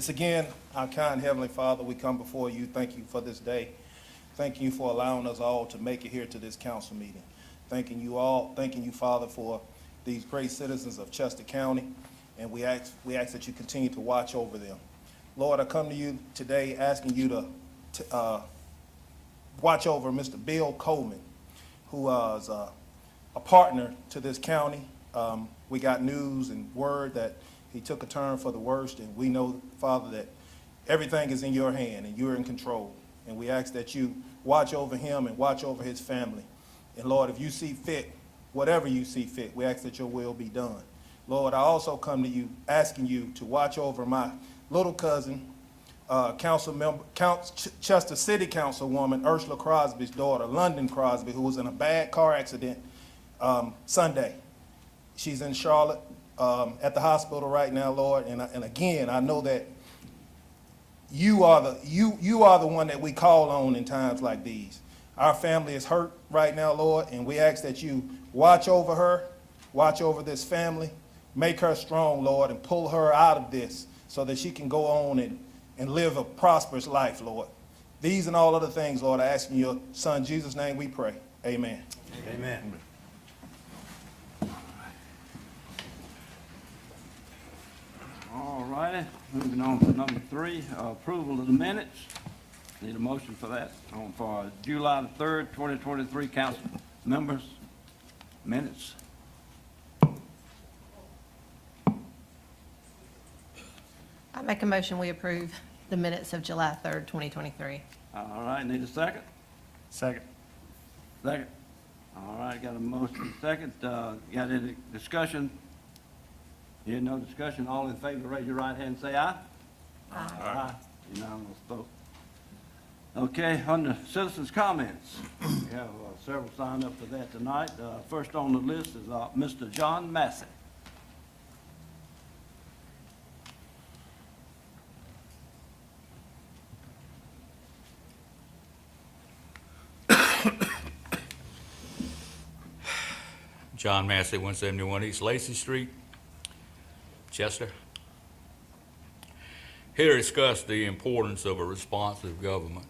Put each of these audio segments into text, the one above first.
It's again, our kind Heavenly Father, we come before you. Thank you for this day. Thank you for allowing us all to make it here to this council meeting. Thanking you, Father, for these great citizens of Chester County, and we ask that you continue to watch over them. Lord, I come to you today asking you to watch over Mr. Bill Coleman, who is a partner to this county. We got news and word that he took a turn for the worst, and we know, Father, that everything is in your hand and you're in control. And we ask that you watch over him and watch over his family. And Lord, if you see fit, whatever you see fit, we ask that your will be done. Lord, I also come to you asking you to watch over my little cousin, Chester City Councilwoman Ursula Crosby's daughter, London Crosby, who was in a bad car accident Sunday. She's in Charlotte at the hospital right now, Lord. And again, I know that you are the one that we call on in times like these. Our family is hurt right now, Lord, and we ask that you watch over her, watch over this family, make her strong, Lord, and pull her out of this so that she can go on and live a prosperous life, Lord. These and all other things, Lord, I ask in your Son, Jesus' name we pray. Amen. Amen. All righty, moving on to number 3, approval of the minutes. Need a motion for that for July the 3rd, 2023 council members minutes. I make a motion we approve the minutes of July 3rd, 2023. All right, need a second? Second. Second. All right, got a motion, second. Got any discussion? Hearing no discussion, all in favor, raise your right hand and say aye. Aye. Unanimous vote. Okay, under citizens' comments, we have several signed up for that tonight. First on the list is Mr. John Massey. John Massey, 171 East Lacey Street, Chester. Here to discuss the importance of a responsive government,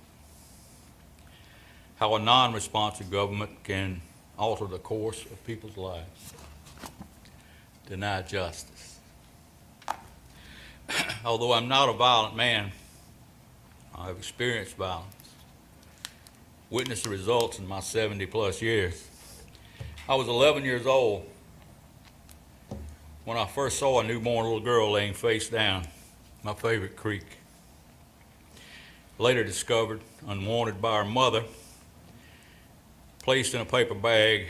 how a non-responsive government can alter the course of people's lives, deny justice. Although I'm not a violent man, I have experienced violence, witnessed the results in my 70-plus years. I was 11 years old when I first saw a newborn little girl laying face down, my favorite creek. Later discovered, unwanted by her mother, placed in a paper bag,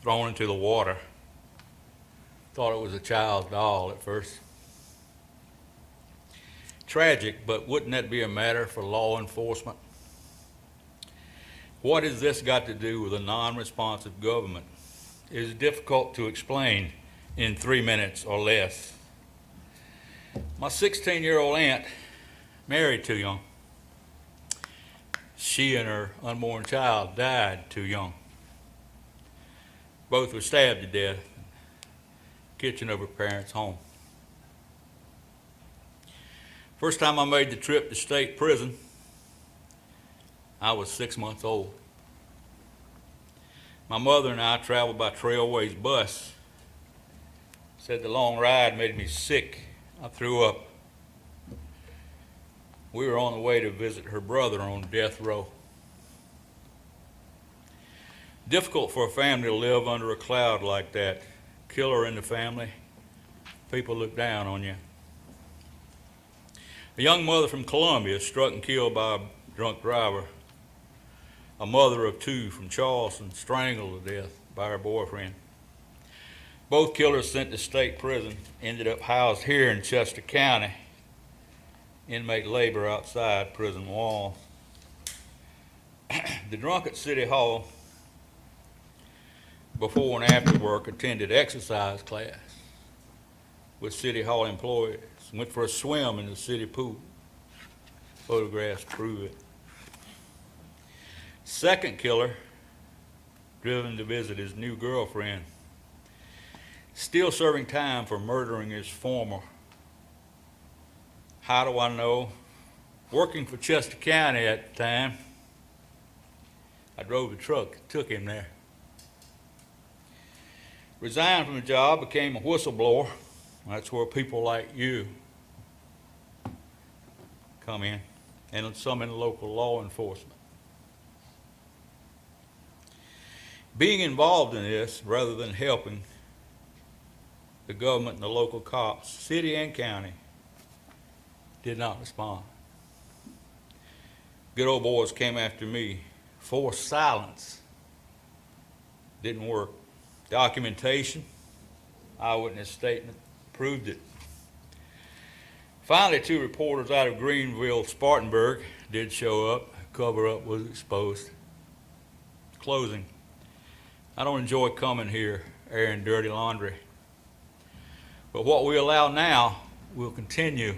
thrown into the water. Thought it was a child's doll at first. Tragic, but wouldn't that be a matter for law enforcement? What has this got to do with a non-responsive government? It is difficult to explain in 3 minutes or less. My 16-year-old aunt married too young. She and her unborn child died too young. Both were stabbed to death in the kitchen of her parents' home. First time I made the trip to state prison, I was 6 months old. My mother and I traveled by Trailways bus. Said the long ride made me sick. I threw up. We were on the way to visit her brother on death row. Difficult for a family to live under a cloud like that. Killer in the family. People look down on you. A young mother from Columbia struck and killed by a drunk driver. A mother of 2 from Charleston strangled to death by her boyfriend. Both killers sent to state prison ended up housed here in Chester County. Inmate labor outside prison walls. The drunk at City Hall, before and after work, attended exercise class with City Hall employees. Went for a swim in the city pool. Photographs prove it. Second killer, driven to visit his new girlfriend, still serving time for murdering his former How do I know? Working for Chester County at the time, I drove the truck, took him there. Resigned from the job, became a whistleblower. That's where people like you come in, and some in local law enforcement. Being involved in this, rather than helping the government and the local cops, city and county, did not respond. Good old boys came after me. Forced silence didn't work. Documentation, eyewitness statement, proved it. Finally, 2 reporters out of Greenville, Spartanburg, did show up. Cover-up was exposed. Closing. I don't enjoy coming here, airing dirty laundry. But what we allow now will continue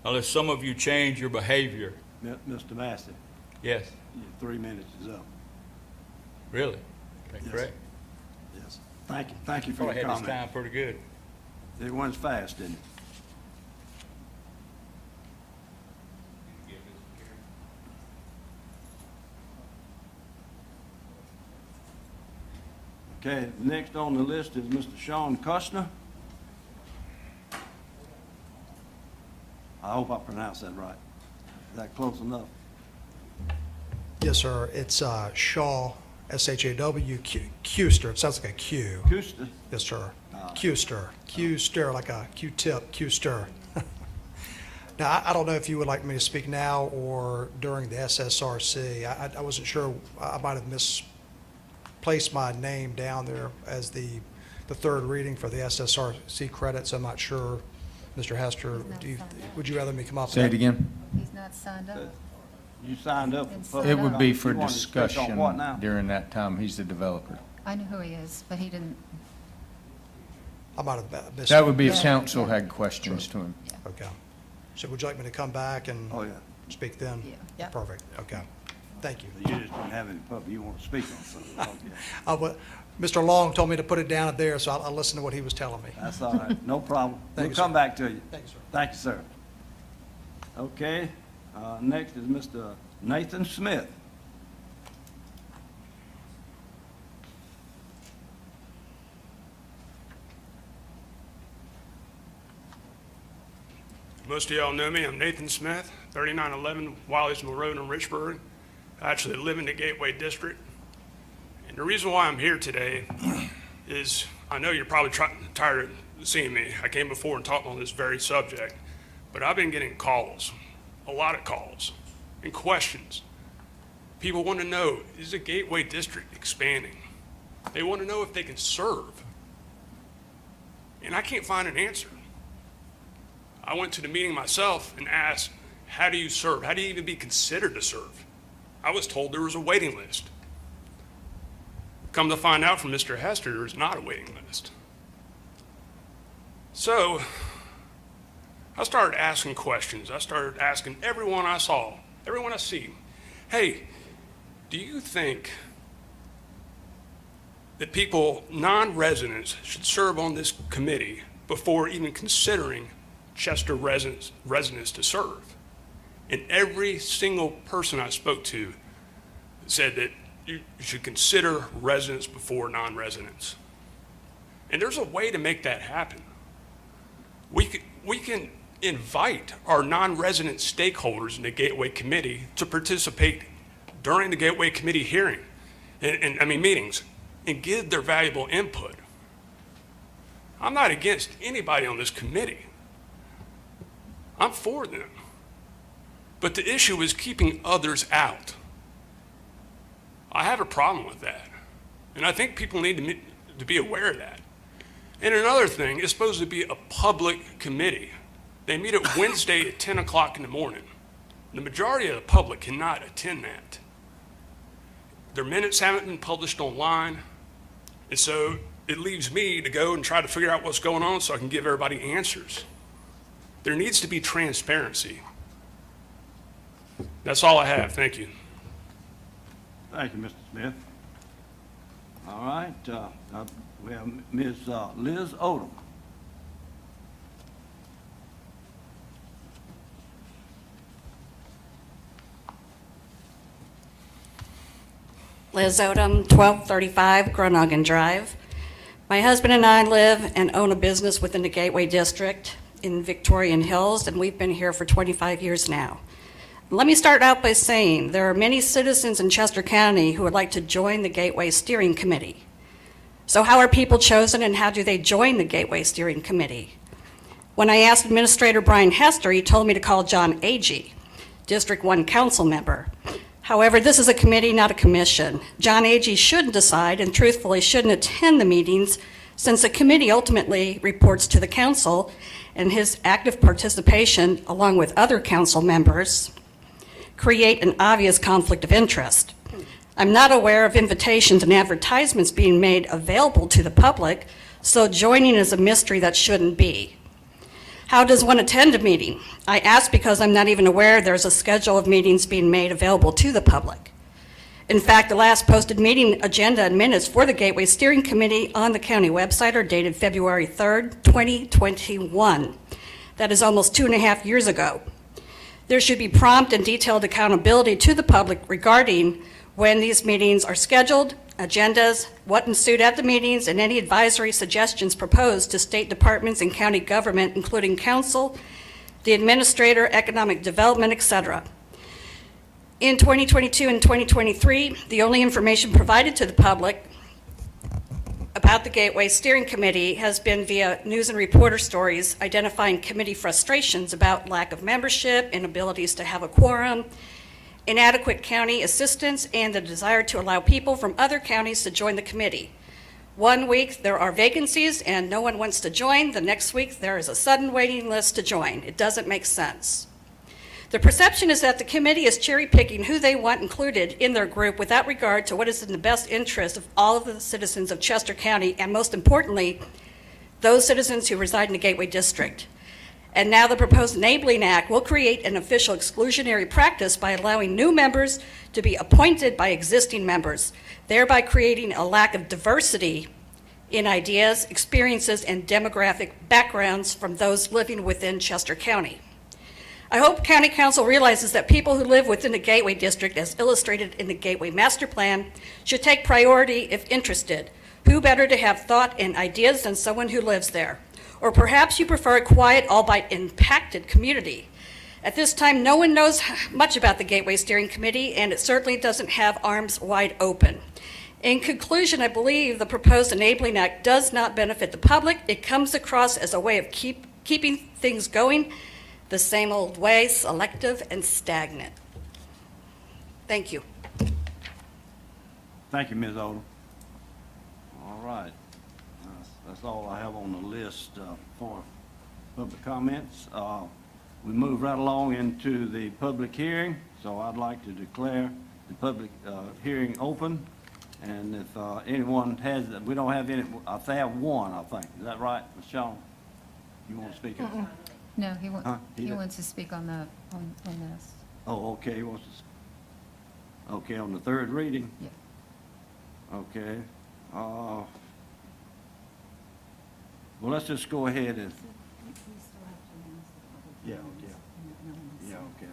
unless some of you change your behavior. Mr. Massey, Yes, your 3 minutes is up. really? Is that Yes. correct? Yes. Thank you for Probably your had this comment. time pretty good. It went fast, didn't it? Okay, next on the list is Mr. Sean Costner. I hope I pronounced that right. Is that close enough? Yes, sir. It's Shaw, S-H-A-W, Custer. It sounds like a Q. Kuster? Yes, sir. Custer. Custer, like a Q-tip, Custer. Now, I don't know if you would like me to speak now or during the SSRC. I wasn't sure. I might have misplaced my name down there as the third reading for the SSRC credits. I'm not sure. Mr. Hester, would you rather me come up? Say it again. He's not signed up. You signed up for public It would be comment. for You wanted to speak discussion on what now? during that time. He's the developer. I know who he is, but he didn't, I might have missed. That would be if Yeah. council had questions to him. Okay. So would you like me to come back and Oh, yeah. speak then? Yeah. Yeah. Perfect. Okay. Thank you. You just didn't have any public, you want to speak on something. Okay. Mr. Long told me to put it down there, so I'll listen to what he was telling me. That's all right, no problem. Thank We'll you, come sir. back to you. Thank you, sir. Thank you, sir. Okay, next is Mr. Nathan Smith. Most of y'all know me. I'm Nathan Smith, 3911 Wileysville Road in Richburg. I actually live in the Gateway District. And the reason why I'm here today is I know you're probably tired of seeing me. I came before and talked on this very subject, but I've been getting calls, a lot of calls, and questions. People want to know, is the Gateway District expanding? They want to know if they can serve. And I can't find an answer. I went to the meeting myself and asked, how do you serve? How do you even be considered to serve? I was told there was a waiting list. Come to find out from Mr. Hester, there's not a waiting list. So I started asking questions. I started asking everyone I saw, everyone I see, hey, do you think that people, non-residents, should serve on this committee before even considering Chester residents to serve? And every single person I spoke to said that you should consider residents before non-residents. And there's a way to make that happen. We can invite our non-resident stakeholders in the Gateway Committee to participate during the Gateway Committee hearing, meetings, and give their valuable input. I'm not against anybody on this committee. I'm for them. But the issue is keeping others out. I have a problem with that. And I think people need to be aware of that. And another thing, it's supposed to be a public committee. They meet at Wednesday at 10 o'clock in the morning. The majority of the public cannot attend that. Their minutes haven't been published online. And so it leaves me to go and try to figure out what's going on so I can give everybody answers. There needs to be transparency. That's all I have. Thank you. Thank you, Mr. Smith. All right, we have Ms. Liz Odom. Liz Odom, 1235 Groningen Drive. My husband and I live and own a business within the Gateway District in Victorian Hills, and we've been here for 25 years now. Let me start out by saying there are many citizens in Chester County who would like to join the Gateway Steering Committee. So how are people chosen and how do they join the Gateway Steering Committee? When I asked Administrator Brian Hester, he told me to call John Agee, District 1 Council member. However, this is a committee, not a commission. John Agee should decide and truthfully shouldn't attend the meetings since the committee ultimately reports to the council, and his active participation along with other council members create an obvious conflict of interest. I'm not aware of invitations and advertisements being made available to the public, so joining is a mystery that shouldn't be. How does one attend a meeting? I ask because I'm not even aware there's a schedule of meetings being made available to the public. In fact, the last posted meeting agenda and minutes for the Gateway Steering Committee on the county website are dated February 3rd, 2021. That is almost 2.5 years ago. There should be prompt and detailed accountability to the public regarding when these meetings are scheduled, agendas, what ensued at the meetings, and any advisory suggestions proposed to state departments and county government, including council, the administrator, economic development, etc. In 2022 and 2023, the only information provided to the public about the Gateway Steering Committee has been via news and reporter stories identifying committee frustrations about lack of membership, inabilities to have a quorum, inadequate county assistance, and the desire to allow people from other counties to join the committee. One week there are vacancies and no one wants to join. The next week there is a sudden waiting list to join. It doesn't make sense. The perception is that the committee is cherry picking who they want included in their group without regard to what is in the best interest of all of the citizens of Chester County, and most importantly, those citizens who reside in the Gateway District. And now the proposed Enabling Act will create an official exclusionary practice by allowing new members to be appointed by existing members, thereby creating a lack of diversity in ideas, experiences, and demographic backgrounds from those living within Chester County. I hope County Council realizes that people who live within the Gateway District, as illustrated in the Gateway Master Plan, should take priority if interested. Who better to have thought and ideas than someone who lives there? Or perhaps you prefer a quiet, albeit impacted community. At this time, no one knows much about the Gateway Steering Committee, and it certainly doesn't have arms wide open. In conclusion, I believe the proposed Enabling Act does not benefit the public. It comes across as a way of keeping things going the same old way, selective and stagnant. Thank you. Thank you, Ms. Odom. All right. That's all I have on the list for public comments. We move right along into the public hearing, so I'd like to declare the public hearing open. And if anyone has, we don't have any, I have one, I think. Is that right, Ms. Shaw? You want to speak? No, he Huh? he Either? wants to speak on this. Oh, okay, he wants to, okay, on the third reading? Yeah. Okay. Well, let's just go ahead and, yeah, okay.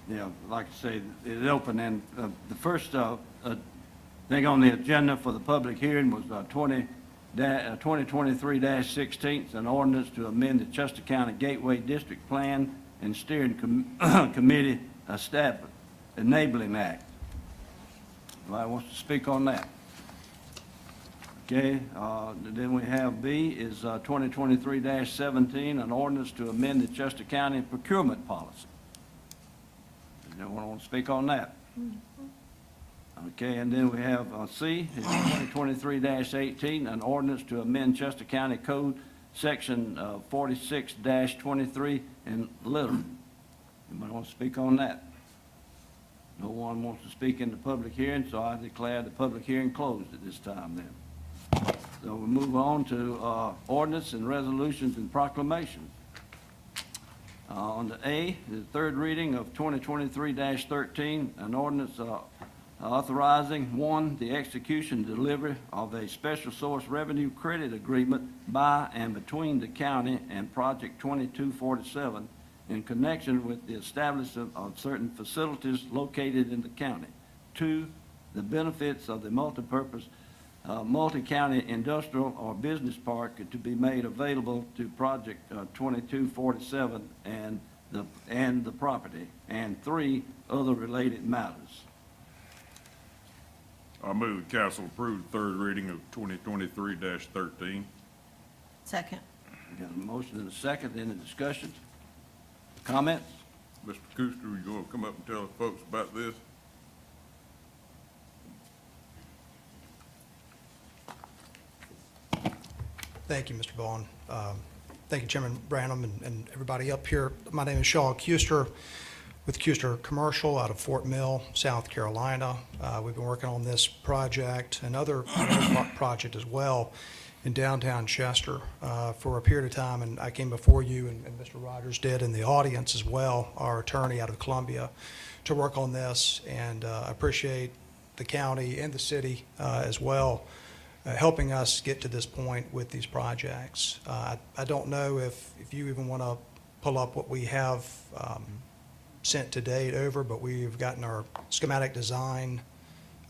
Yeah, like I say, it's open, and the first thing on the agenda for the public hearing was 2023-16, an ordinance to amend the Chester County Gateway District Plan and Steering Committee Enabling Act. Anybody wants to speak on that? Okay, then we have B is 2023-17, an ordinance to amend the Chester County procurement policy. Does anyone want to speak on that? Okay, and then we have C is 2023-18, an ordinance to amend Chester County Code Section 46-23 in little. Anybody want to speak on that? No one wants to speak in the public hearing, so I declare the public hearing closed at this time then. So we move on to ordinance and resolutions and proclamations. On the A, the third reading of 2023-13, an ordinance authorizing, one, the execution and delivery of a special source revenue credit agreement by and between the county and Project 2247 in connection with the establishment of certain facilities located in the county. Two, the benefits of the multipurpose, multi-county industrial or business park to be made available to Project 2247 and the property, and 3 other related matters. I move the council approve the third reading of 2023-13. Second. We got a motion and a second. Any discussion? Comments? Mr. Kuster, you gonna come up and tell the folks about this? Thank you, Mr. Vaughn. Thank you, Chairman Branham and everybody up here. My name is Shaw Kuster with Kuster Commercial out of Fort Mill, South Carolina. We've been working on this project and another project as well in downtown Chester for a period of time, and I came before you, and Mr. Rogers did in the audience as well, our attorney out of Columbia, to work on this, and I appreciate the county and the city as well helping us get to this point with these projects. I don't know if you even want to pull up what we have sent to date over, but we've gotten our schematic design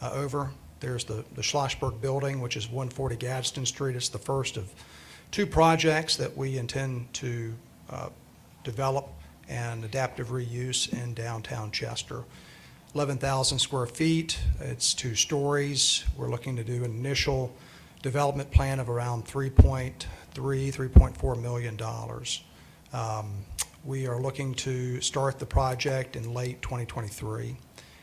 over. There's the Schlossberg Building, which is 140 Gadsden Street. It's the first of 2 projects that we intend to develop and adaptive reuse in downtown Chester. 11,000 square feet. It's 2 stories. We're looking to do an initial development plan of around $3.4 million. We are looking to start the project in late 2023.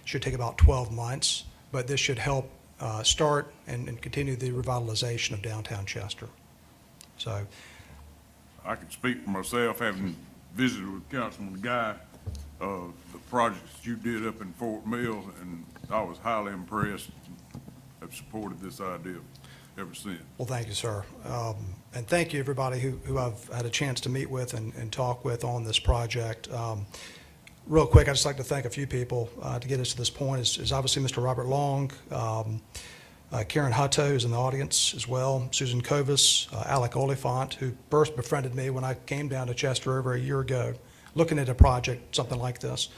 Should take about 12 months, but this should help start and continue the revitalization of downtown Chester. So, I can speak for myself, having visited with Councilman Guy, the projects you did up in Fort Mill, and I was highly impressed, have supported this idea ever since. well, thank you, sir. And thank you, everybody who I've had a chance to meet with and talk with on this project. Real quick, I'd just like to thank a few people to get us to this point. Is obviously Mr. Robert Long, Karen Hutto, who's in the audience as well, Susan Covis, Alec Oliphant, who first befriended me when I came down to Chester over a year ago, looking at a project, something like this,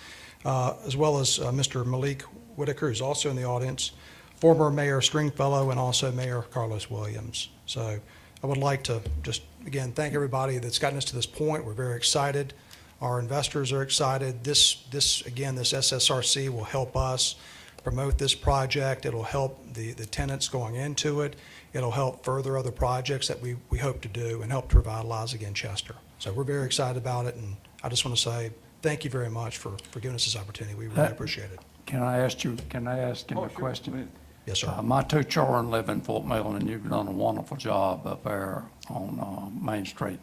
as well as Mr. Malik Whitaker, who's also in the audience, former Mayor Stringfellow, and also Mayor Carlos Williams. So I would like to just, again, thank everybody that's gotten us to this point. We're very excited. Our investors are excited. This SSRC will help us promote this project. It'll help the tenants going into it. It'll help further other projects that we hope to do and help to revitalize again Chester. So we're very excited about it, and I just want to say thank you very much for giving us this opportunity. We really appreciate it. Can I ask him Oh, a sure. question? Go ahead. Yes, sir. My 2 children live in Fort Mill, and you've done a wonderful job up there on Main Street.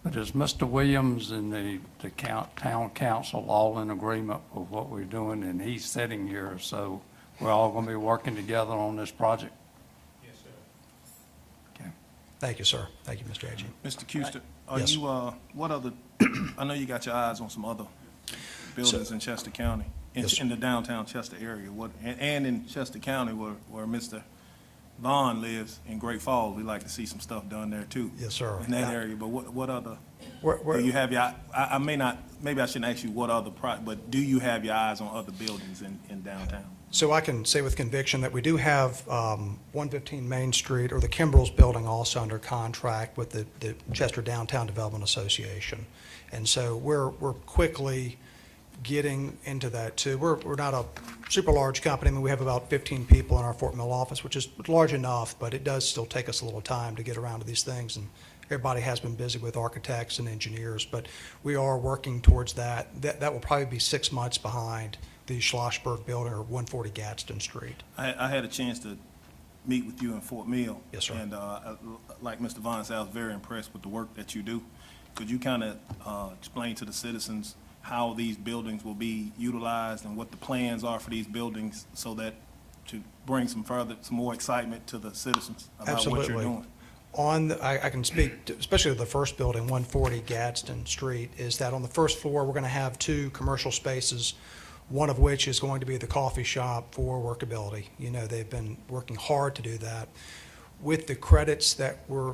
But is Mr. Williams and the town council all in agreement with what we're doing? And he's sitting here, so we're all going to be working together on this project? Yes, sir. Okay. Thank you, sir. Thank you, Mr. Agee. Mr. Kuster, are Yes. you, what other, I know you got your eyes on some other buildings in Chester County, Yes, sir. in the downtown Chester area, and in Chester County where Mr. Vaughn lives in Great Falls. We'd like to see some stuff done there too. Yes, sir. In that area, but what other, We're- do you have your, I may not, maybe I shouldn't ask you what other but do you have your eyes on other buildings in downtown? So I can say with conviction that we do have 115 Main Street, or the Kimbrell's building, also under contract with the Chester Downtown Development Association. And so we're quickly getting into that too. We're not a super large company. I mean, we have about 15 people in our Fort Mill office, which is large enough, but it does still take us a little time to get around to these things. And everybody has been busy with architects and engineers, but we are working towards that. That will probably be 6 months behind the Schlossberg Building or 140 Gadsden Street. I had a chance to meet with you in Fort Mill. Yes, sir. And like Mr. Vaughn said, I was very impressed with the work that you do. Could you kind of explain to the citizens how these buildings will be utilized and what the plans are for these buildings so that to bring some more excitement to the citizens about what you're Absolutely. doing? I can speak, especially to the first building, 140 Gadsden Street, is that on the first floor, we're going to have 2 commercial spaces, one of which is going to be the coffee shop for workability. You know, they've been working hard to do that. With the credits that we're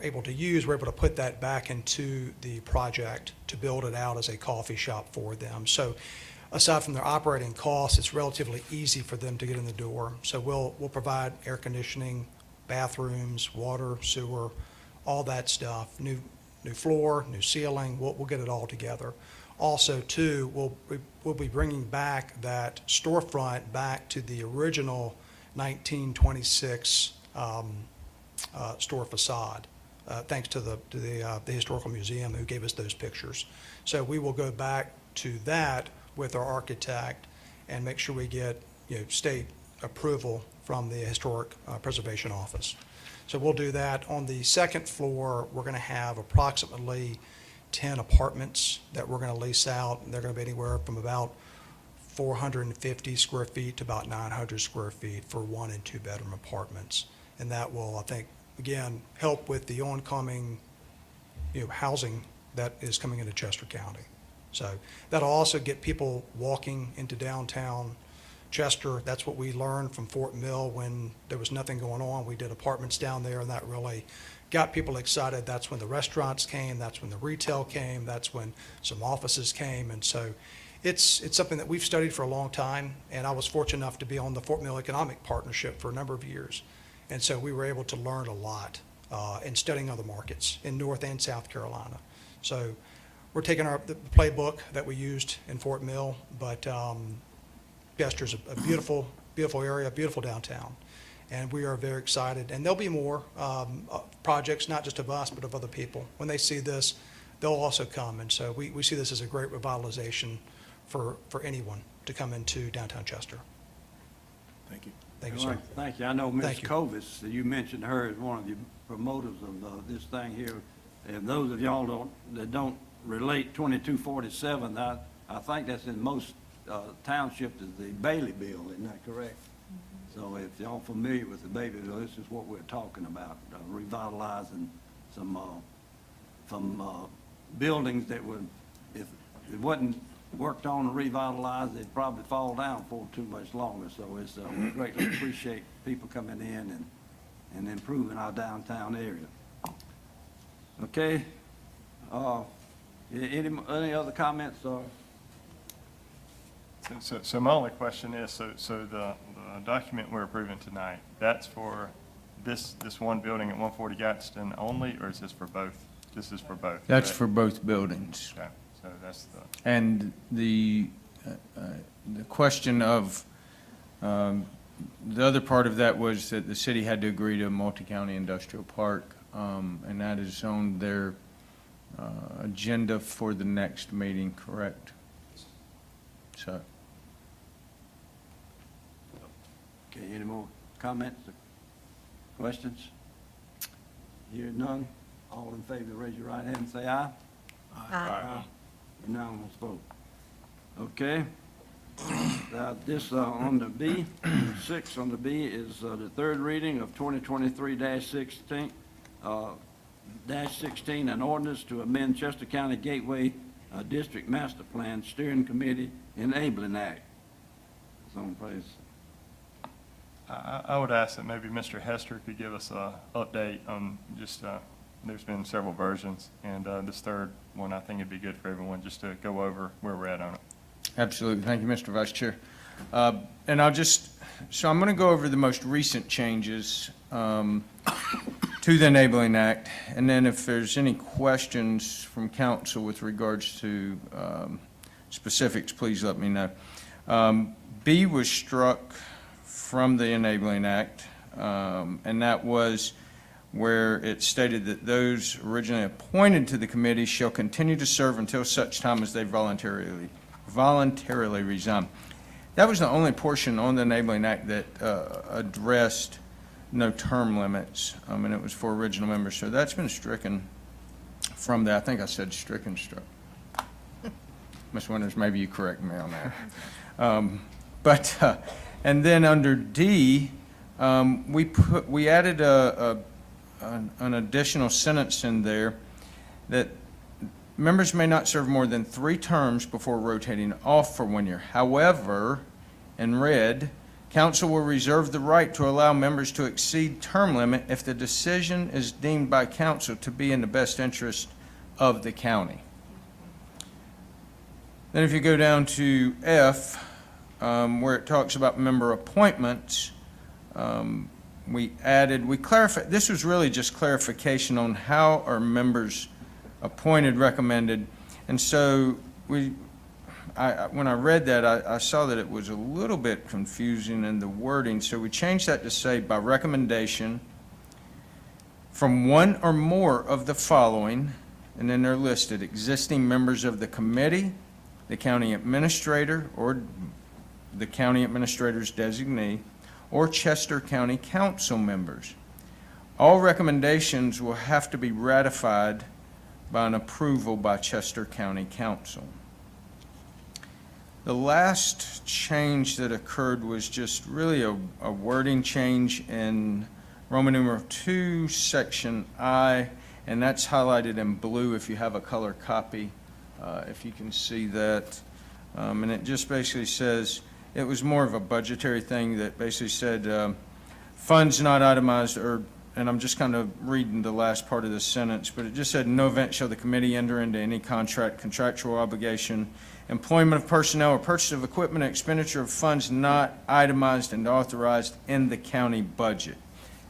able to use, we're able to put that back into the project to build it out as a coffee shop for them. So aside from their operating costs, it's relatively easy for them to get in the door. So we'll provide air conditioning, bathrooms, water, sewer, all that stuff, new floor, new ceiling, we'll get it all together. Also, too, we'll be bringing back that storefront back to the original 1926 store facade, thanks to the Historical Museum who gave us those pictures. So we will go back to that with our architect and make sure we get, state approval from the Historic Preservation Office. So we'll do that. On the second floor, we're going to have approximately 10 apartments that we're going to lease out. And they're going to be anywhere from about 450 square feet to about 900 square feet for 1- and 2-bedroom apartments. And that will, I think, again, help with the oncoming, housing that is coming into Chester County. So that'll also get people walking into downtown Chester. That's what we learned from Fort Mill when there was nothing going on. We did apartments down there, and that really got people excited. That's when the restaurants came. That's when the retail came. That's when some offices came. And so it's something that we've studied for a long time, and I was fortunate enough to be on the Fort Mill Economic Partnership for a number of years. And so we were able to learn a lot in studying other markets in North and South Carolina. So we're taking the playbook that we used in Fort Mill, but Chester's a beautiful, beautiful area, beautiful downtown. And we are very excited. And there'll be more projects, not just of us, but of other people. When they see this, they'll also come. And so we see this as a great revitalization for anyone to come into downtown Chester. Thank you. Thank you, All sir. right, thank you. I know Ms. Thank you. Covis, you mentioned her as one of the promoters of this thing here. And those of y'all that don't relate 2247, I think that's in most townships is the Bailey Bill, isn't that correct? So if y'all familiar with the Bailey Bill, this is what we're talking about, revitalizing some buildings that would, if it wasn't worked on and revitalized, they'd probably fall down for too much longer. So it's, we greatly appreciate people coming in and improving our downtown area. Okay, any other comments or? So my only question is, so the document we're approving tonight, that's for this one building at 140 Gadsden only, or is this for both? This is for both. That's correct? for both buildings. Okay, so that's the, And the question of, the other part of that was that the city had to agree to a multi-county industrial park, and that is on their agenda for the next meeting, correct? So, Okay, any more comments or questions? Hearing none, all in favor, raise your right hand and say aye. Aye. Unanimous vote. Okay. This on the B, 6 on the B is the third reading of 2023-16, an ordinance to amend Chester County Gateway District Master Plan Steering Committee Enabling Act. It's on place. I would ask that maybe Mr. Hester could give us a update on just, there's been several versions, and this third one, I think it'd be good for everyone just to go over where we're at on it. absolutely. Thank you, Mr. Vice Chair. And so I'm going to go over the most recent changes to the Enabling Act, and then if there's any questions from council with regards to specifics, please let me know. B was struck from the Enabling Act, and that was where it stated that those originally appointed to the committee shall continue to serve until such time as they voluntarily resign. That was the only portion on the Enabling Act that addressed no term limits, and it was for original members. So that's been stricken from that. I think I said stricken, struck. Ms. Winters, maybe you correct me on that. And then under D, we added an additional sentence in there that members may not serve more than 3 terms before rotating off for 1 year. However, in red, council will reserve the right to allow members to exceed term limit if the decision is deemed by council to be in the best interest of the county. Then if you go down to F, where it talks about member appointments, we clarified, this was really just clarification on how are members appointed, recommended. And so when I read that, I saw that it was a little bit confusing in the wording, so we changed that to say by recommendation from one or more of the following, and then they're listed: existing members of the committee, the county administrator, or the county administrator's designee, or Chester County Council members. All recommendations will have to be ratified by an approval by Chester County Council. The last change that occurred was just really a wording change in Roman numeral 2, section I, and that's highlighted in blue if you have a color copy, if you can see that. And it just basically says, it was more of a budgetary thing that basically said, funds not itemized, and I'm just kind of reading the last part of this sentence, but it just said, in no event shall the committee enter into any contractual obligation, employment of personnel, or purchase of equipment, or expenditure of funds not itemized and authorized in the county budget.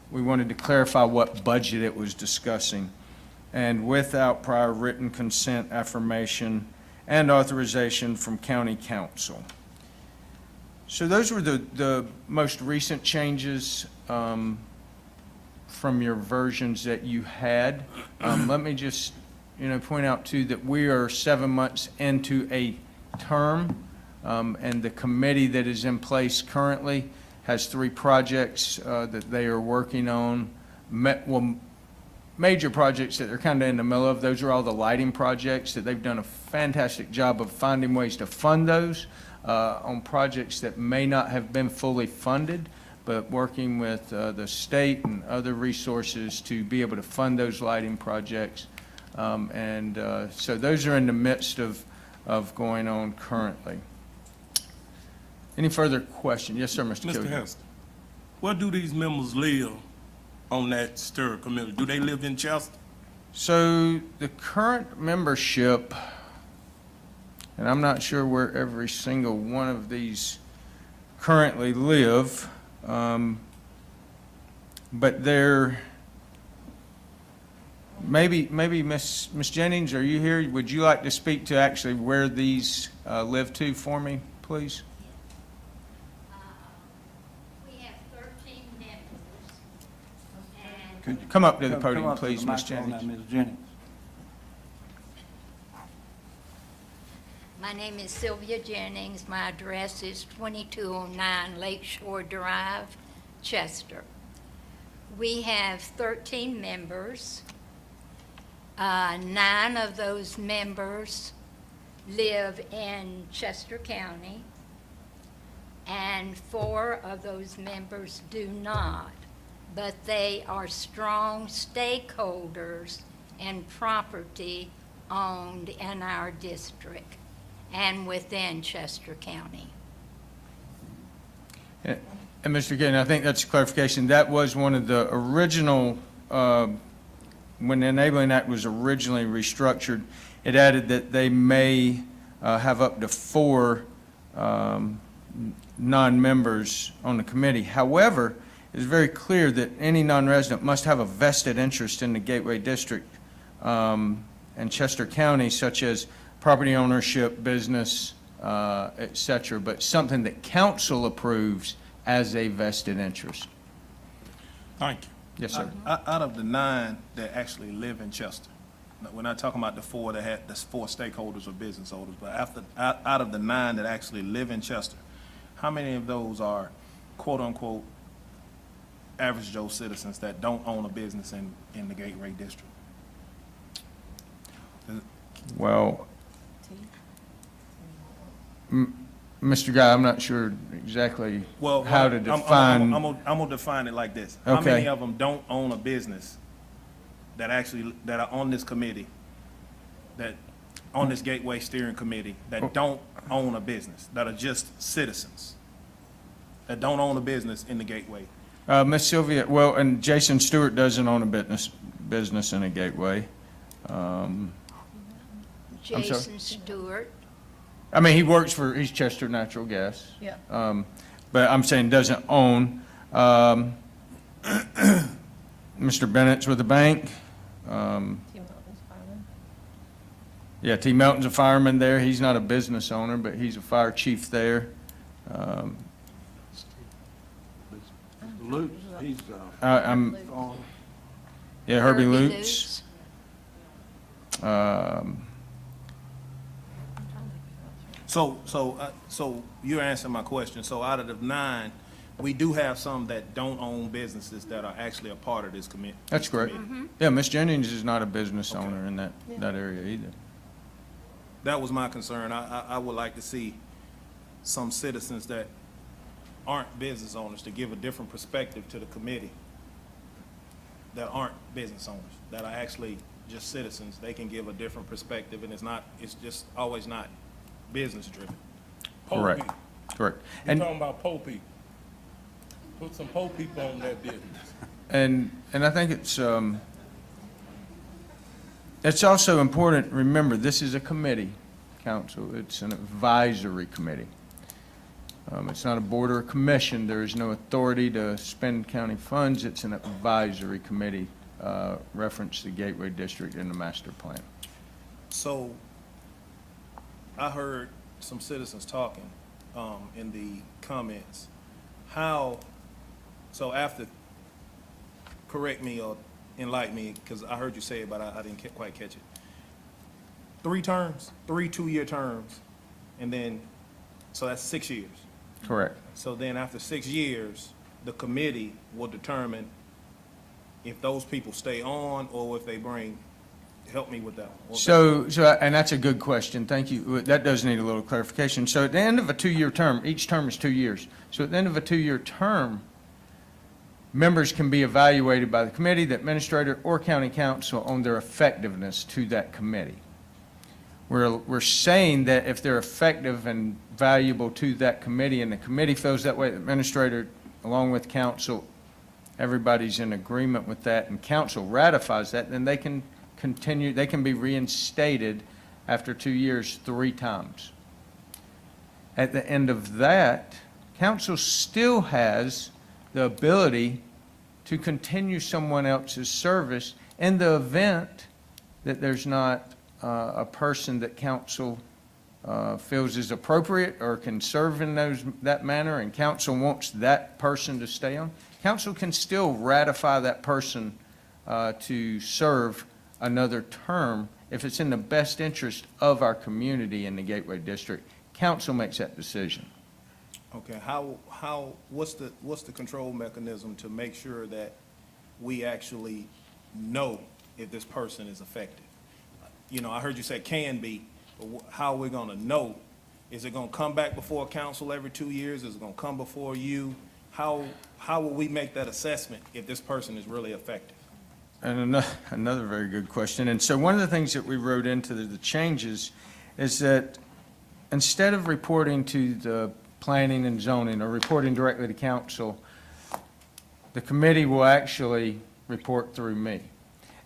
We wanted to clarify what budget it was discussing, and without prior written consent, affirmation, and authorization from county council. So those were the most recent changes from your versions that you had. Let me just, point out too that we are 7 months into a term, and the committee that is in place currently has 3 projects that they are working on. Major projects that they're kind of in the middle of. Those are all the lighting projects that they've done a fantastic job of finding ways to fund those on projects that may not have been fully funded, but working with the state and other resources to be able to fund those lighting projects. So those are in the midst of going on currently. Any further questions? Yes, sir, Mr. Mr. Killian. Hester, where do these members live on that STIR committee? Do they live in Chester? So the current membership, and I'm not sure where every single one of these currently live, but they're, maybe Miss Jennings, are you here? Would you like to speak to actually where these live to for me, please? We have 13 members, and Could you come up to the Come podium, up to the please, Miss microphone now, Jennings? Ms. Jennings. my name is Sylvia Jennings. My address is 2209 Lakeshore Drive, Chester. We have 13 members. 9 of those members live in Chester County, and 4 of those members do not, but they are strong stakeholders in property owned in our district and within Chester County. And Mr. Gaten, I think that's a clarification. That was one of the original, when the Enabling Act was originally restructured, it added that they may have up to 4 non-members on the committee. However, it's very clear that any non-resident must have a vested interest in the Gateway District and Chester County, such as property ownership, business, et cetera, but something that council approves as a vested interest. Thank you. Yes, sir. Out of the 9 that actually live in Chester, we're not talking about the 4 that had, that's 4 stakeholders or business owners, but out of the 9 that actually live in Chester, how many of those are quote-unquote average Joe citizens that don't own a business in the Gateway District? Well, Mr. Guy, I'm not sure exactly Well, how to I'm define. gonna define it like this. How Okay. many of them don't own a business that are on this committee, that, on this Gateway Steering Committee, that don't own a business, that are just citizens, that don't own a business in the Gateway? Miss Sylvia, well, and Jason Stewart doesn't own a business in a Gateway. I'm sorry? Jason Stewart, I mean, he's Chester Natural Gas. Yeah. But I'm saying doesn't own. Mr. Bennett's with the bank. Yeah, T. Melton's a fireman there. He's not a business owner, but he's a fire chief there. Luke, he's, I'm, yeah, Herbie Lutz. So you're answering my question. So out of the 9, we do have some that don't own businesses that are actually a part of this committee. That's correct. Yeah, Ms. Jennings is not a business owner in that area either. That was my concern. I would like to see some citizens that aren't business owners to give a different perspective to the committee that aren't business owners, that are actually just citizens. They can give a different perspective, and it's just always not business driven. Correct, correct. You're And, talking about poor people. Put some poor people on that business. and I think it's also important, remember, this is a committee, council. It's an advisory committee. It's not a board or a commission. There is no authority to spend county funds. It's an advisory committee, reference the Gateway District in the master plan. So I heard some citizens talking in the comments. So after, correct me or enlighten me, because I heard you say it, but I didn't quite catch it. 3 terms, 3 2-year terms, and then, so that's 6 years. Correct. So then after 6 years, the committee will determine if those people stay on or if they help me with that one. And that's a good question. Thank you. That does need a little clarification. So at the end of a 2-year term, each term is 2 years. So at the end of a 2-year term, members can be evaluated by the committee, the administrator, or county council on their effectiveness to that committee. We're saying that if they're effective and valuable to that committee, and the committee feels that way, the administrator, along with council, everybody's in agreement with that, and council ratifies that, then they can continue, they can be reinstated after 2 years 3 times. At the end of that, council still has the ability to continue someone else's service in the event that there's not a person that council feels is appropriate or can serve in that manner, and council wants that person to stay on. Council can still ratify that person to serve another term if it's in the best interest of our community in the Gateway District. Council makes that decision. Okay, what's the control mechanism to make sure that we actually know if this person is effective? You know, I heard you say can be, but how are we gonna know? Is it gonna come back before council every 2 years? Is it gonna come before you? How will we make that assessment if this person is really effective? And another very good question. And so one of the things that we wrote into the changes is that instead of reporting to the planning and zoning or reporting directly to council, the committee will actually report through me.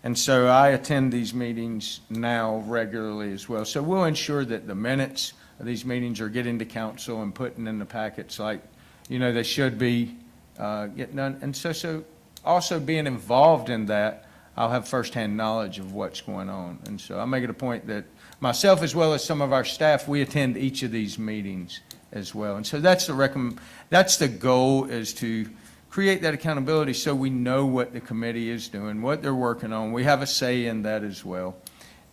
And so I attend these meetings now regularly as well. So we'll ensure that the minutes of these meetings are getting to council and putting in the packets like, they should be getting done. And so also being involved in that, I'll have firsthand knowledge of what's going on. And so I make it a point that myself, as well as some of our staff, we attend each of these meetings as well. And so that's the goal, is to create that accountability so we know what the committee is doing, what they're working on. We have a say in that as well.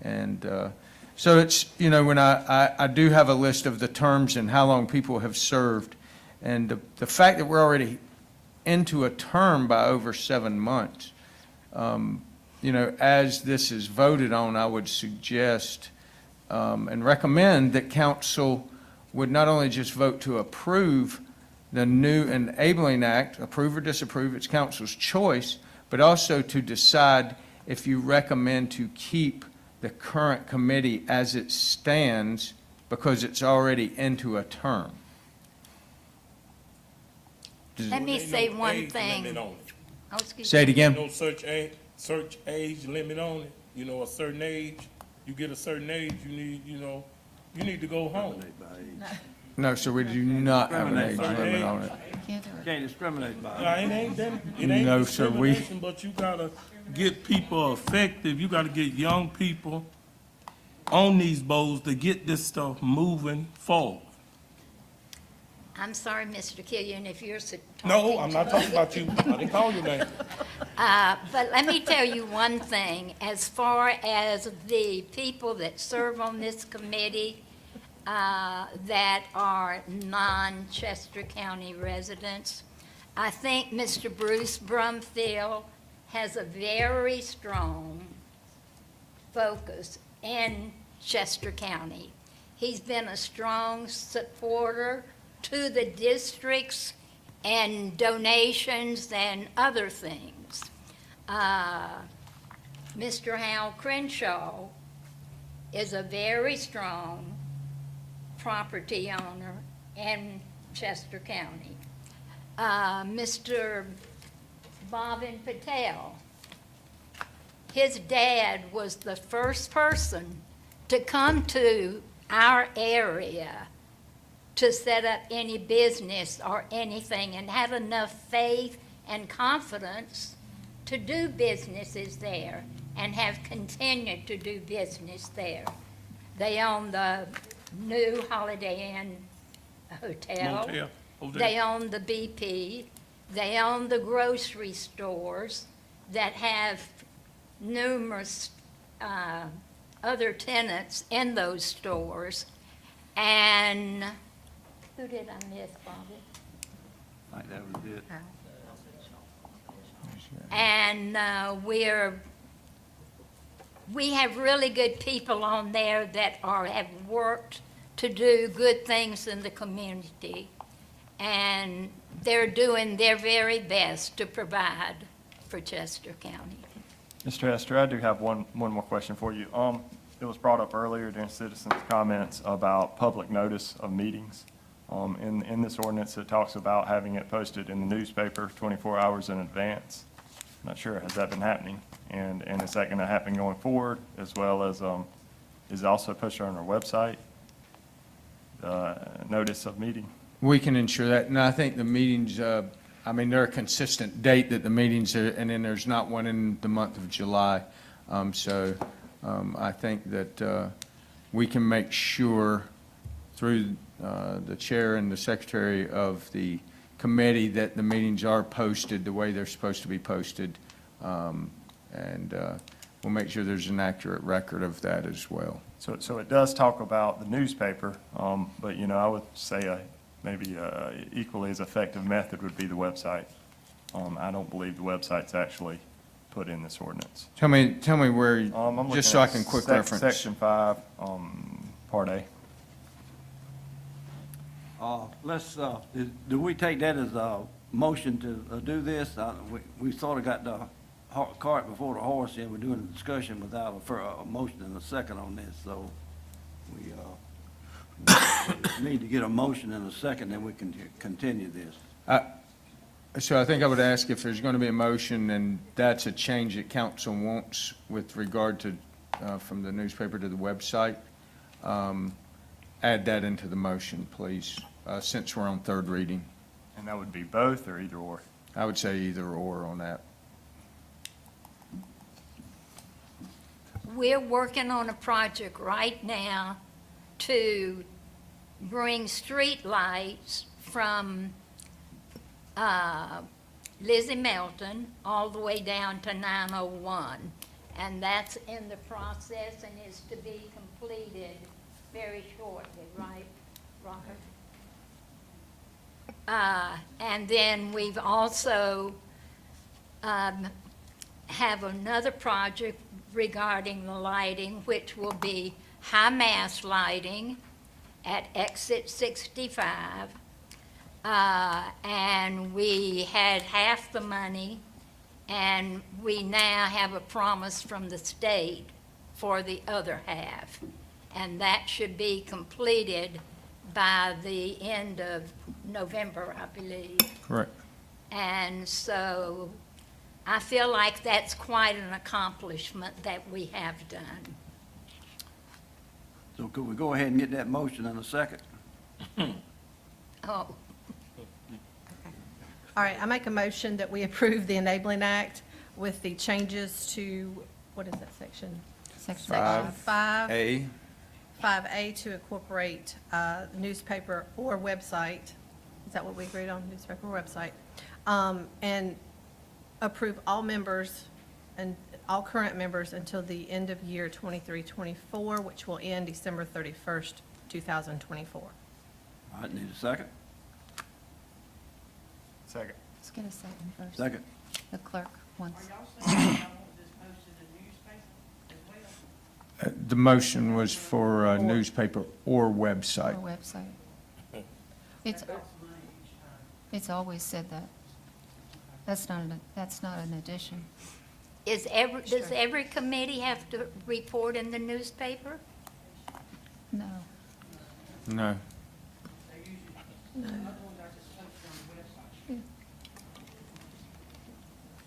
And so it's, when I do have a list of the terms and how long people have served, and the fact that we're already into a term by over 7 months, as this is voted on, I would suggest and recommend that council would not only just vote to approve the new Enabling Act, approve or disapprove, it's council's choice, but also to decide if you recommend to keep the current committee as it stands because it's already into a term. Let me Ain't say no one age thing. limit on it. Oh, excuse Say it me. again. No search age limit on it. A certain age, you get a certain age, you need, You need to go home. No, sir, we do not have an age Discriminate. limit on it. Can't do it. Can't discriminate by Nah, it ain't that, it ain't No, sir, we- discrimination, but you gotta get people effective, you gotta get young people on these boards to get this stuff moving forward. I'm sorry, Mr. Killian, if you're No, I'm not talking about you, I didn't call your name. But let me tell you one thing, as far as the people that serve on this committee, that are non-Chester County residents, I think Mr. Bruce Brumfield has a very strong focus in Chester County. He's been a strong supporter to the districts and donations and other things. Mr. Hal Crenshaw is a very strong property owner in Chester County. Mr. Bhavin Patel, his dad was the first person to come to our area to set up any business or anything, and had enough faith and confidence to do businesses there and have continued to do business there. They own the new Holiday Inn Hotel. Motel over They there. own the BP. They own the grocery stores that have numerous other tenants in those stores. And who did I miss, Bobby? Like that was it. And we have really good people on there that have worked to do good things in the community. And they're doing their very best to provide for Chester County. Mr. Hester, I do have one more question for you. It was brought up earlier during citizens' comments about public notice of meetings. In this ordinance, it talks about having it posted in the newspaper 24 hours in advance. Not sure, has that been happening? And is that going to happen going forward, as well as, is it also posted on our website, notice of meeting? We can ensure that, and I think the meetings, I mean, they're a consistent date that the meetings are, and then there's not one in the month of July. I think that we can make sure through the chair and the secretary of the committee that the meetings are posted the way they're supposed to be posted. And we'll make sure there's an accurate record of that as well. So it does talk about the newspaper, but, I would say maybe equally as effective method would be the website. I don't believe the website's actually put in this ordinance. Tell me where, I'm looking just so I at can quick reference. Section 5, Part A. Do we take that as a motion to do this? We sort of got the cart before the horse here. We're doing a discussion without a motion and a second on this, so we need to get a motion and a second, then we can continue this. So I think I would ask if there's going to be a motion, and that's a change that council wants with regard to, from the newspaper to the website, add that into the motion, please, since we're on third reading. And that would be both or either or? I would say either or on that. We're working on a project right now to bring street lights from Lizzie Melton all the way down to 901. And that's in the process and is to be completed very shortly, right, Robert? And then we've also have another project regarding the lighting, which will be high mast lighting at exit 65. And we had half the money, and we now have a promise from the state for the other half. And that should be completed by the end of November, I believe. Correct. And so I feel like that's quite an accomplishment that we have done. So could we go ahead and get that motion in a second? Oh, All right, I make a motion that we approve the Enabling Act with the changes to, what is that section? Section Section 5, A, 5A to incorporate newspaper or website. Is that what we agreed on, newspaper or website? And approve all members and all current members until the end of year 23-24, which will end December 31st, 2024. All right, need a second? Second. Let's get a second first. Second. The clerk wants. the motion was for newspaper or Our website. website. It's always said that. That's not an addition. does every committee have to report in the newspaper? No. No.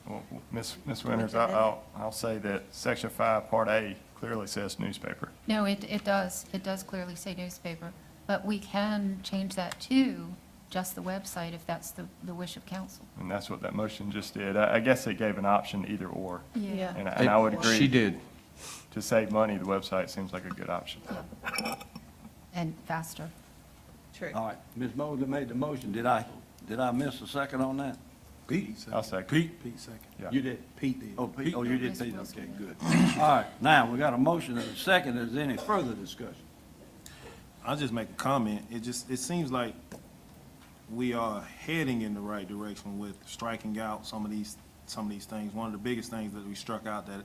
Well, Ms. Winters, I'll say that Section 5, Part A clearly says newspaper. No, it does. It does clearly say newspaper. But we can change that to just the website if that's the wish of council. And that's what that motion just did. I guess it gave an option either or. Yeah. And I would agree. She did. To save money, the website seems like a good option. And faster. True. All right, Ms. Mosley made the motion. Did I miss a second on that? I'll second. Pete second. Yeah. You did? Pete did. Oh, Pete, oh, you did, Yes, Pete, yes. okay, good. All right, now, we got a motion and a second. Is there any further discussion? I'll just make a comment. It seems like we are heading in the right direction with striking out some of these things. One of the biggest things that we struck out that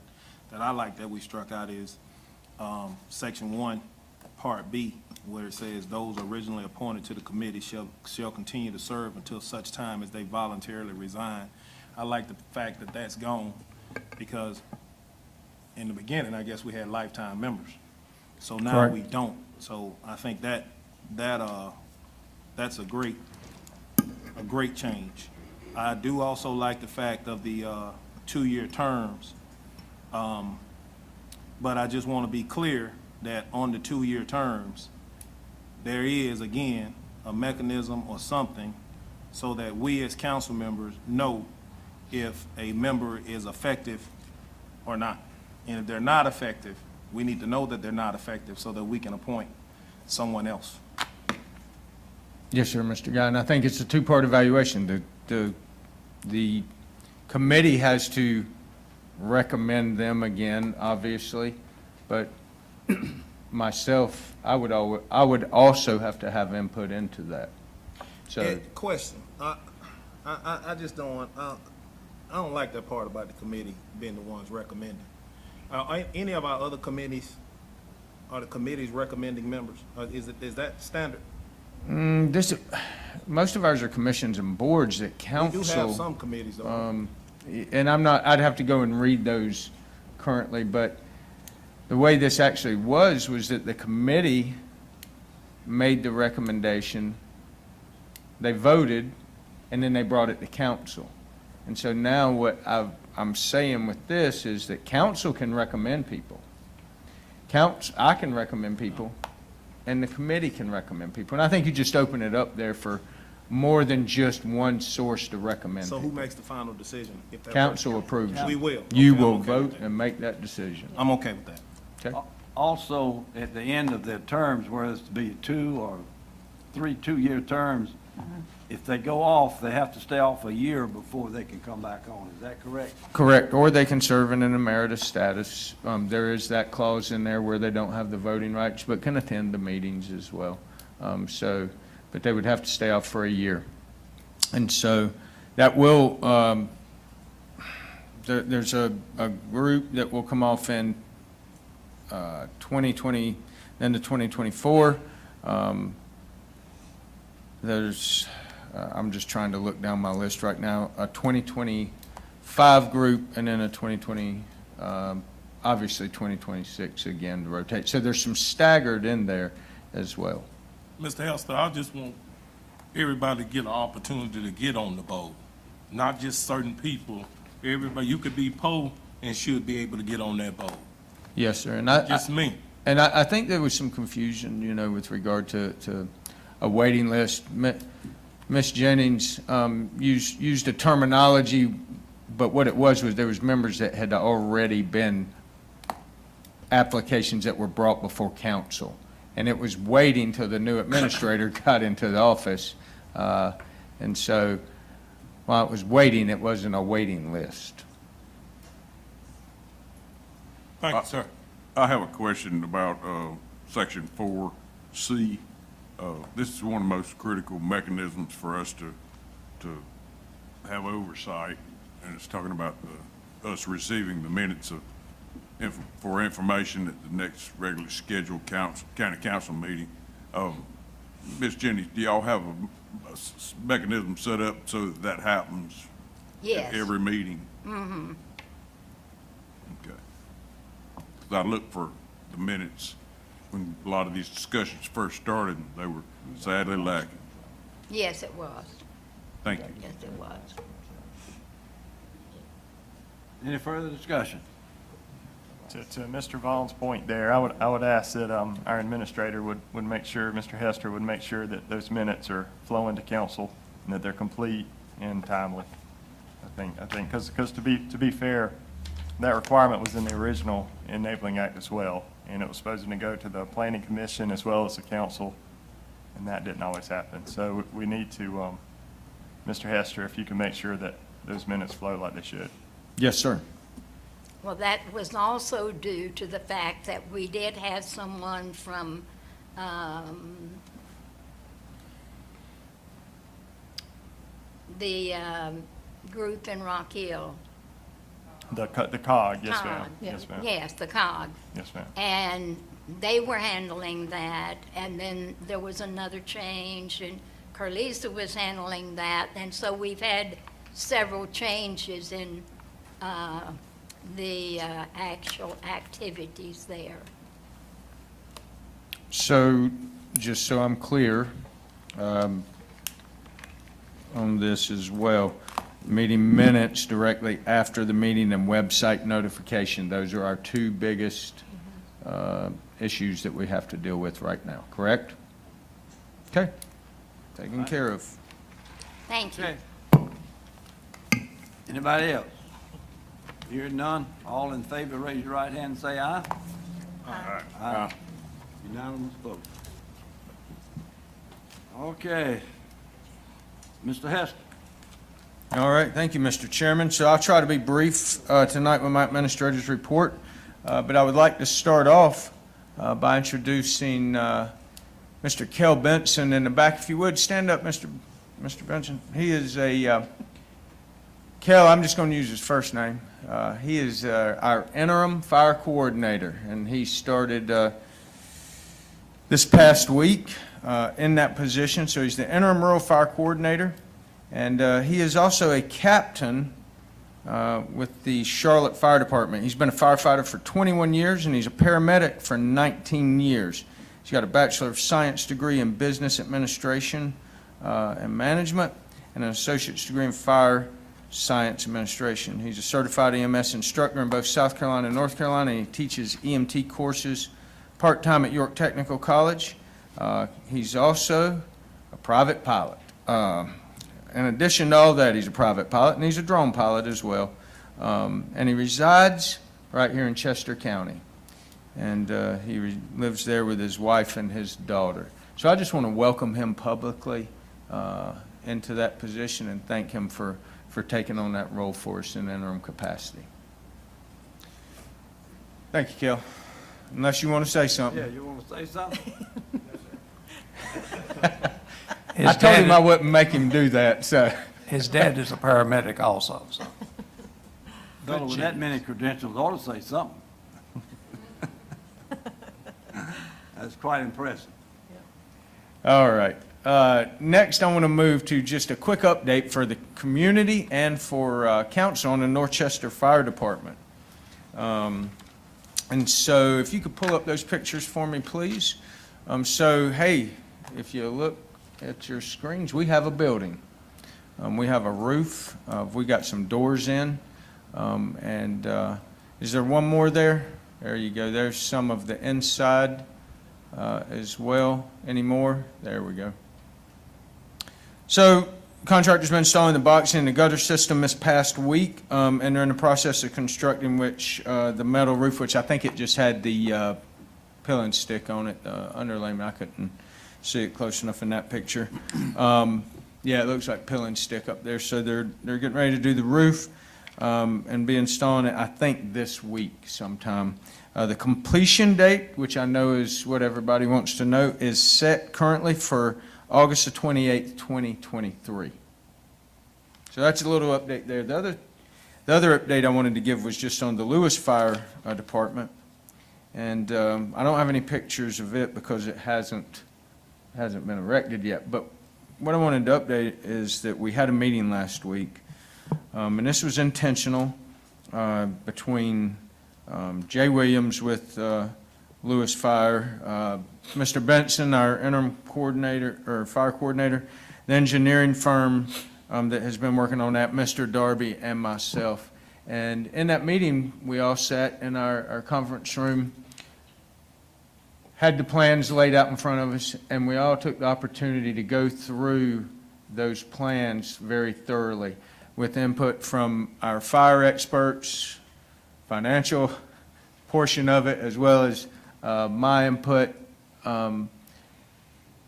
I like that we struck out is, Section 1, Part B, where it says, "Those originally appointed to the committee shall continue to serve until such time as they voluntarily resign." I like the fact that that's gone, because in the beginning, I guess we had lifetime members. So now Correct. we don't. So I think that's a great change. I do also like the fact of the 2-year terms. But I just want to be clear that on the 2-year terms, there is, again, a mechanism or something so that we as council members know if a member is effective or not. And if they're not effective, we need to know that they're not effective so that we can appoint someone else. Yes, sir, Mr. Guy, and I think it's a two-part evaluation. The committee has to recommend them again, obviously, but myself, I would also have to have input into that. So, Question, I just don't want, I don't like that part about the committee being the ones recommending. Any of our other committees, are the committees recommending members? Is that standard? most of ours are commissions and boards that We council. do have some committees though. And I'd have to go and read those currently, but the way this actually was that the committee made the recommendation, they voted, and then they brought it to council. And so now what I'm saying with this is that council can recommend people. I can recommend people, and the committee can recommend people. And I think you just open it up there for more than just one source to recommend So people. who makes the final decision? If that Council works? approves We it. will. You Okay, I'm will okay with vote that. and make that decision. I'm okay with that. Okay? Also, at the end of their terms, whether it's to be 2 or 3 2-year terms, if they go off, they have to stay off a year before they can come back on. Is that correct? Correct, or they can serve in an emeritus status. There is that clause in there where they don't have the voting rights, but can attend the meetings as well. But they would have to stay off for a year. And so that will, there's a group that will come off in 2020, then to 2024. There's, I'm just trying to look down my list right now, a 2025 group, and then a 2020, obviously 2026 again to rotate. So there's some staggered in there as well. Mr. Hester, I just want everybody to get an opportunity to get on the board, not just certain people. Everybody, you could be poll and should be able to get on that board. Yes, sir. And Just me. And I think there was some confusion, with regard to a waiting list. Ms. Jennings used a terminology, but what it was there was members that had already been applications that were brought before council. And it was waiting till the new administrator got into the office. And so while it was waiting, it wasn't a waiting list. Thank you, sir. I have a question about Section 4C. This is one of the most critical mechanisms for us to have oversight, and it's talking about us receiving the minutes for information at the next regularly scheduled county council meeting. Ms. Jennings, do y'all have a mechanism set up so that happens Yes. at every meeting? Mm-hmm. Okay. 'Cause I looked for the minutes when a lot of these discussions first started, and they were sadly lacking. Yes, it was. Thank you. Yes, it was. Any further discussion? To Mr. Vaughn's point there, I would ask that our administrator would make sure, Mr. Hester would make sure that those minutes are flowing to council and that they're complete and timely. I think, because to be fair, that requirement was in the original Enabling Act as well, and it was supposed to go to the Planning Commission as well as the council, and that didn't always happen. So we need to, Mr. Hester, if you can make sure that those minutes flow like they should. Yes, sir. Well, that was also due to the fact that we did have someone from, the group in Rock Hill. The COG, yes, ma'am. COG. Yes, ma'am. Yes, the COG. Yes, ma'am. And they were handling that, and then there was another change, and Carlisa was handling that, and so we've had several changes in the actual activities there. So, just so I'm clear on this as well, meeting minutes directly after the meeting and website notification, those are our two biggest issues that we have to deal with right now, correct? Okay, taken care of. Thank you. Okay. Anybody else? Hearing none, all in favor, raise your right hand and say aye. Aye. Unanimous vote. Okay. Mr. Hester. All right, thank you, Mr. Chairman. So I'll try to be brief tonight with my administrator's report, but I would like to start off by introducing Mr. Kel Benson in the back. If you would, stand up, Mr. Benson. He is Kel, I'm just going to use his first name. He is our interim fire coordinator, and he started this past week in that position. So he's the interim rural fire coordinator. And he is also a captain with the Charlotte Fire Department. He's been a firefighter for 21 years, and he's a paramedic for 19 years. He's got a Bachelor of Science degree in Business Administration and Management, and an Associate's degree in Fire Science Administration. He's a certified EMS instructor in both South Carolina and North Carolina. He teaches EMT courses part-time at York Technical College. He's also a private pilot. In addition to all that, he's a private pilot, and he's a drone pilot as well. And he resides right here in Chester County. And he lives there with his wife and his daughter. So I just want to welcome him publicly into that position and thank him for taking on that role for us in interim capacity. Thank you, Kel. Unless you want to say something. Yeah, you want to say something? I told him I wouldn't make him do that, so. His dad is a paramedic also, so. Fellow with that many credentials ought to say something. That's quite impressive. All right. Next, I want to move to just a quick update for the community and for council on the North Chester Fire Department. And so if you could pull up those pictures for me, please. So, hey, if you look at your screens, we have a building. We have a roof. We got some doors in. And is there one more there? There you go. There's some of the inside as well. Any more? There we go. So contractor's been installing the boxing and the gutter system this past week, and they're in the process of constructing the metal roof, which I think it just had the pill and stick on it, underlayment. I couldn't see it close enough in that picture. Yeah, it looks like pill and stick up there. So they're getting ready to do the roof and be installing it, I think, this week sometime. The completion date, which I know is what everybody wants to know, is set currently for August the 28th, 2023. So that's a little update there. The other update I wanted to give was just on the Lewis Fire Department. And I don't have any pictures of it because it hasn't been erected yet. But what I wanted to update is that we had a meeting last week, and this was intentional between Jay Williams with Lewis Fire, Mr. Benson, our interim coordinator, or fire coordinator, the engineering firm that has been working on that, Mr. Darby, and myself. And in that meeting, we all sat in our conference room, had the plans laid out in front of us, and we all took the opportunity to go through those plans very thoroughly with input from our fire experts, financial portion of it, as well as my input.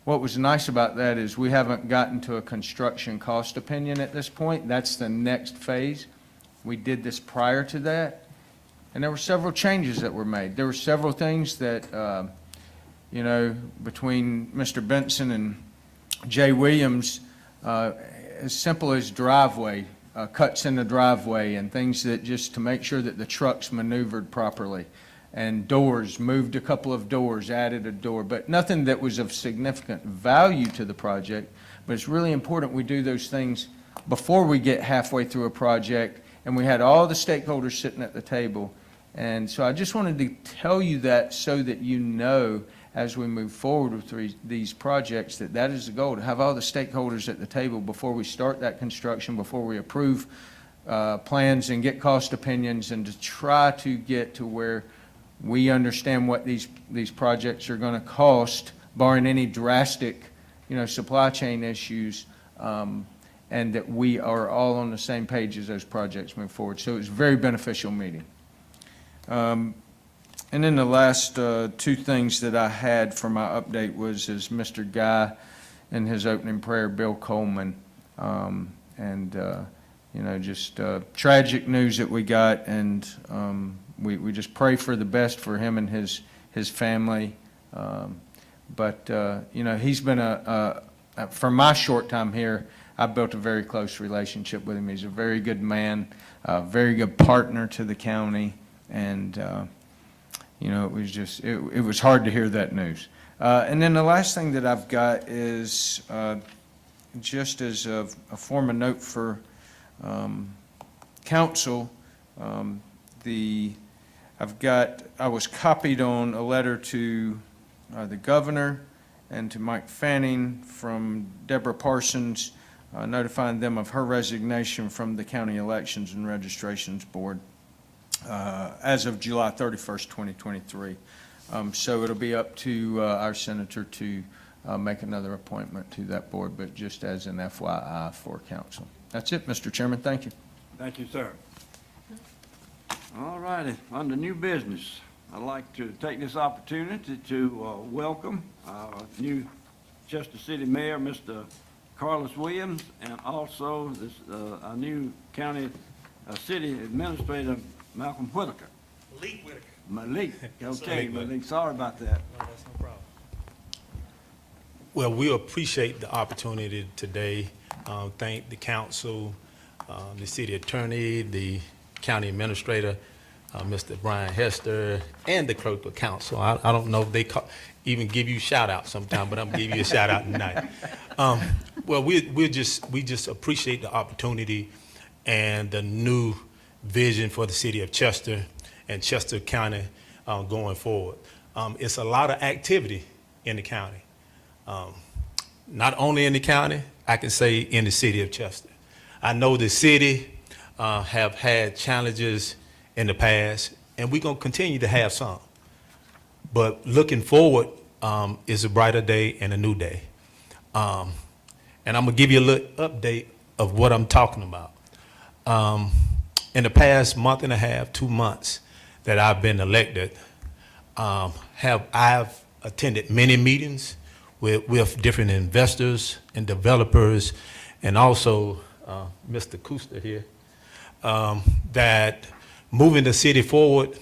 What was nice about that is we haven't gotten to a construction cost opinion at this point. That's the next phase. We did this prior to that, and there were several changes that were made. There were several things that, between Mr. Benson and Jay Williams, as simple as driveway, cuts in the driveway and things that just to make sure that the trucks maneuvered properly. And doors, moved a couple of doors, added a door, but nothing that was of significant value to the project. But it's really important we do those things before we get halfway through a project, and we had all the stakeholders sitting at the table. And so I just wanted to tell you that so that you know as we move forward with these projects that is the goal, to have all the stakeholders at the table before we start that construction, before we approve plans and get cost opinions, and to try to get to where we understand what these projects are going to cost, barring any drastic, supply chain issues, and that we are all on the same page as those projects move forward. So it was a very beneficial meeting. And then the last two things that I had for my update was Mr. Guy in his opening prayer, Bill Coleman, just tragic news that we got, and we just pray for the best for him and his family. He's been for my short time here, I've built a very close relationship with him. He's a very good man, a very good partner to the county, and it was hard to hear that news. And then the last thing that I've got is just as a form of note for council, I was copied on a letter to the governor and to Mike Fanning from Deborah Parsons, notifying them of her resignation from the County Elections and Registrations Board as of July 31st, 2023. So it'll be up to our senator to make another appointment to that board, but just as an FYI for council. That's it, Mr. Chairman. Thank you. Thank you, sir. All righty, under new business, I'd like to take this opportunity to welcome our new Chester City Mayor, Mr. Carlos Williams, and also our new county city administrator, Malcolm Whitaker. Malik Whitaker. Malik, okay, Malik, sorry about that. No, that's no problem. Well, we appreciate the opportunity today. Thank the council, the city attorney, the county administrator, Mr. Brian Hester, and the clerk of council. I don't know if they even give you shout out sometime, but I'm gonna give you a shout out tonight. Well, we just appreciate the opportunity and the new vision for the city of Chester and Chester County going forward. It's a lot of activity in the county. Not only in the county, I can say in the city of Chester. I know the city have had challenges in the past, and we're going to continue to have some. But looking forward is a brighter day and a new day. And I'm going to give you a little update of what I'm talking about. In the past month and a half, 2 months that I've been elected, I've attended many meetings with different investors and developers, and also Mr. Kuster here, that moving the city forward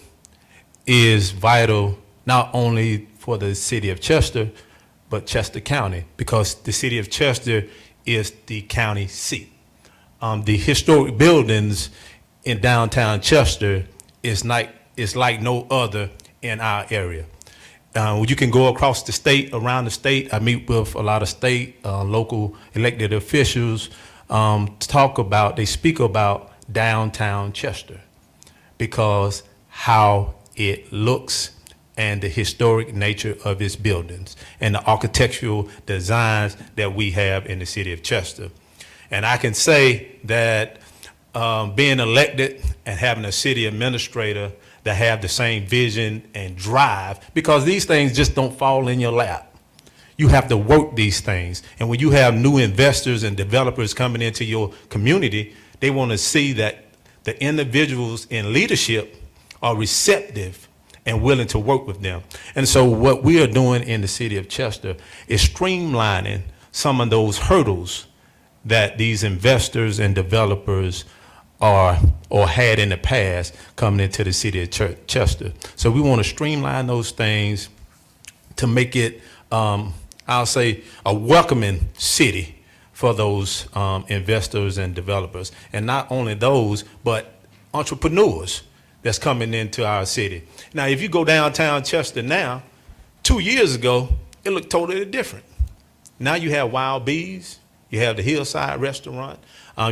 is vital not only for the city of Chester, but Chester County, because the city of Chester is the county seat. The historic buildings in downtown Chester is like no other in our area. You can go across the state, around the state. I meet with a lot of state, local elected officials, they speak about downtown Chester because how it looks and the historic nature of its buildings and the architectural designs that we have in the city of Chester. And I can say that being elected and having a city administrator that have the same vision and drive, because these things just don't fall in your lap. You have to work these things. And when you have new investors and developers coming into your community, they want to see that the individuals in leadership are receptive and willing to work with them. And so what we are doing in the city of Chester is streamlining some of those hurdles that these investors and developers are or had in the past coming into the city of Chester. So we want to streamline those things to make it, I'll say, a welcoming city for those investors and developers. And not only those, but entrepreneurs that's coming into our city. Now, if you go downtown Chester now, 2 years ago, it looked totally different. Now you have Wild Bees, you have the Hillside Restaurant,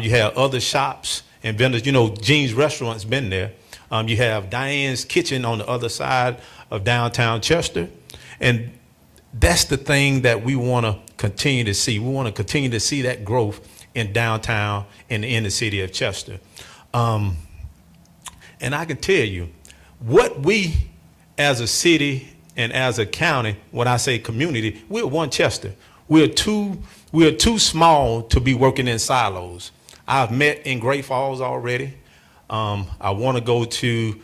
you have other shops and vendors. You know, Gene's Restaurant's been there. You have Diane's Kitchen on the other side of downtown Chester. And that's the thing that we want to continue to see. We want to continue to see that growth in downtown and in the city of Chester. And I can tell you, what we as a city and as a county, when I say community, we're one Chester. We're too small to be working in silos. I've met in Great Falls already. I want to go to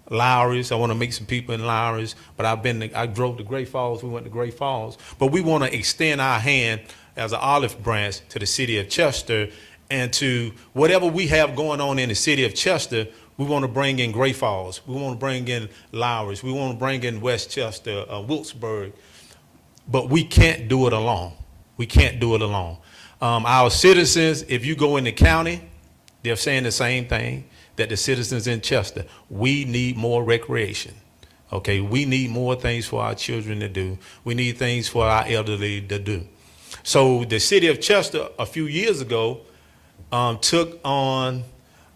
Lowry's. I want to meet some people in Lowry's, but I drove to Great Falls. We went to Great Falls, but we want to extend our hand as an olive branch to the city of Chester, and to whatever we have going on in the city of Chester. We want to bring in Great Falls. We want to bring in Lowry's. We want to bring in Westchester, Wilkesburg, but we can't do it alone. We can't do it alone. Our citizens, if you go in the county, they're saying the same thing that the citizens in Chester. We need more recreation. Okay, we need more things for our children to do. We need things for our elderly to do. So the city of Chester a few years ago took on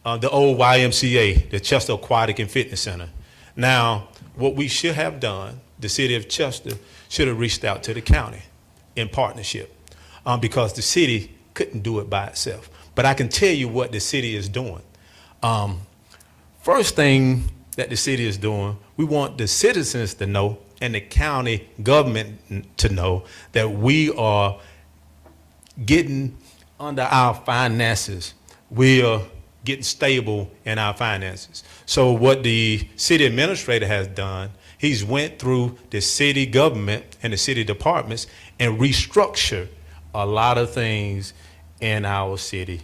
the old YMCA, the Chester Aquatic and Fitness Center. Now, what we should have done, the city of Chester should have reached out to the county in partnership, because the city couldn't do it by itself. But I can tell you what the city is doing. First thing that the city is doing, we want the citizens to know and the county government to know that we are getting under our finances. We are getting stable in our finances. So what the city administrator has done, he's went through the city government and the city departments and restructured a lot of things in our city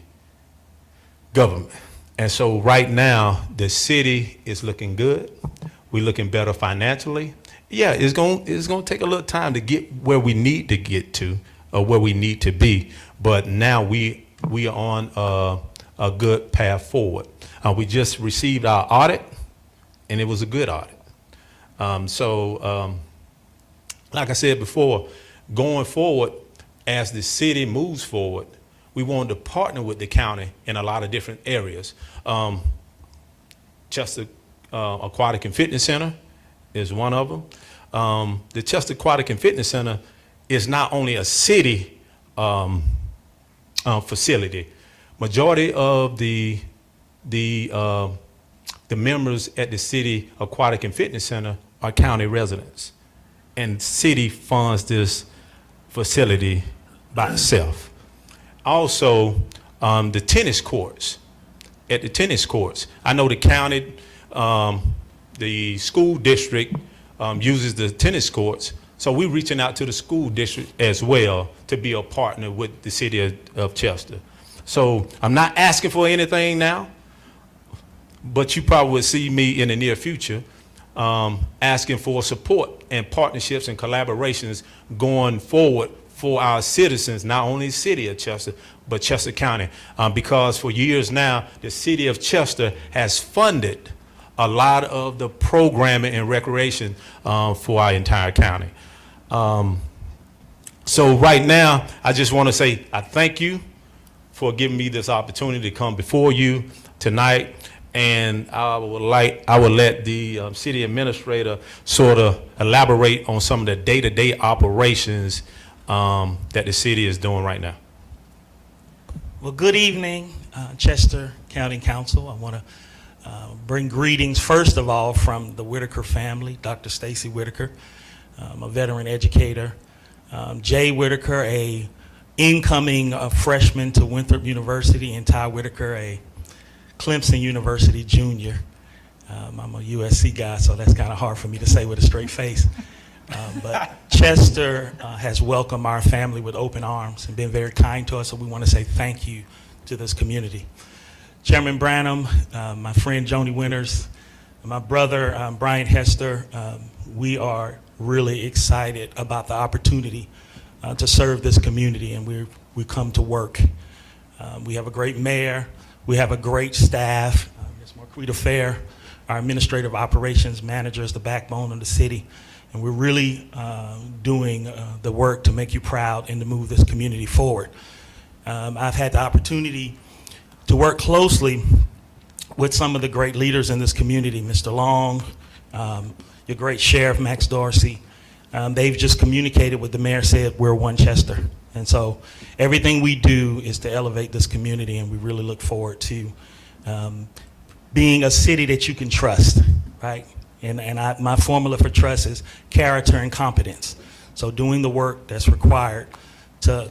government. And so right now, the city is looking good. We're looking better financially. Yeah, it's going to take a little time to get where we need to get to, or where we need to be. But now we are on a good path forward. We just received our audit, and it was a good audit. Like I said before, going forward, as the city moves forward, we wanted to partner with the county in a lot of different areas. Chester Aquatic and Fitness Center is one of them. The Chester Aquatic and Fitness Center is not only a city facility. Majority of the the members at the City Aquatic and Fitness Center are county residents. And city funds this facility by itself. Also, the tennis courts, at the tennis courts, I know the county, the school district uses the tennis courts, so we're reaching out to the school district as well to be a partner with the city of Chester. So I'm not asking for anything now, but you probably will see me in the near future asking for support and partnerships and collaborations going forward for our citizens, not only the city of Chester, but Chester County. Because for years now, the city of Chester has funded a lot of the programming and recreation for our entire county. So right now, I just want to say I thank you for giving me this opportunity to come before you tonight. And I would let the city administrator sort of elaborate on some of the day-to-day operations that the city is doing right now. Well, good evening, Chester County Council. I want to bring greetings, first of all, from the Whitaker family, Dr. Stacy Whitaker, a veteran educator, Jay Whitaker, a incoming freshman to Winthrop University, and Ty Whitaker, a Clemson University junior. I'm a USC guy, so that's kind of hard for me to say with a straight face. But Chester has welcomed our family with open arms and been very kind to us, so we want to say thank you to this community. Chairman Branham, my friend Joni Winters, my brother Brian Hester, we are really excited about the opportunity to serve this community, and we come to work. We have a great mayor. We have a great staff. Ms. Marquita Fair, our administrative operations manager, is the backbone of the city. And we're really doing the work to make you proud and to move this community forward. I've had the opportunity to work closely with some of the great leaders in this community, Mr. Long, your great Sheriff Max Dorsey. They've just communicated with the mayor, said we're one Chester. And so everything we do is to elevate this community, and we really look forward to being a city that you can trust, right? And my formula for trust is character and competence. So doing the work that's required to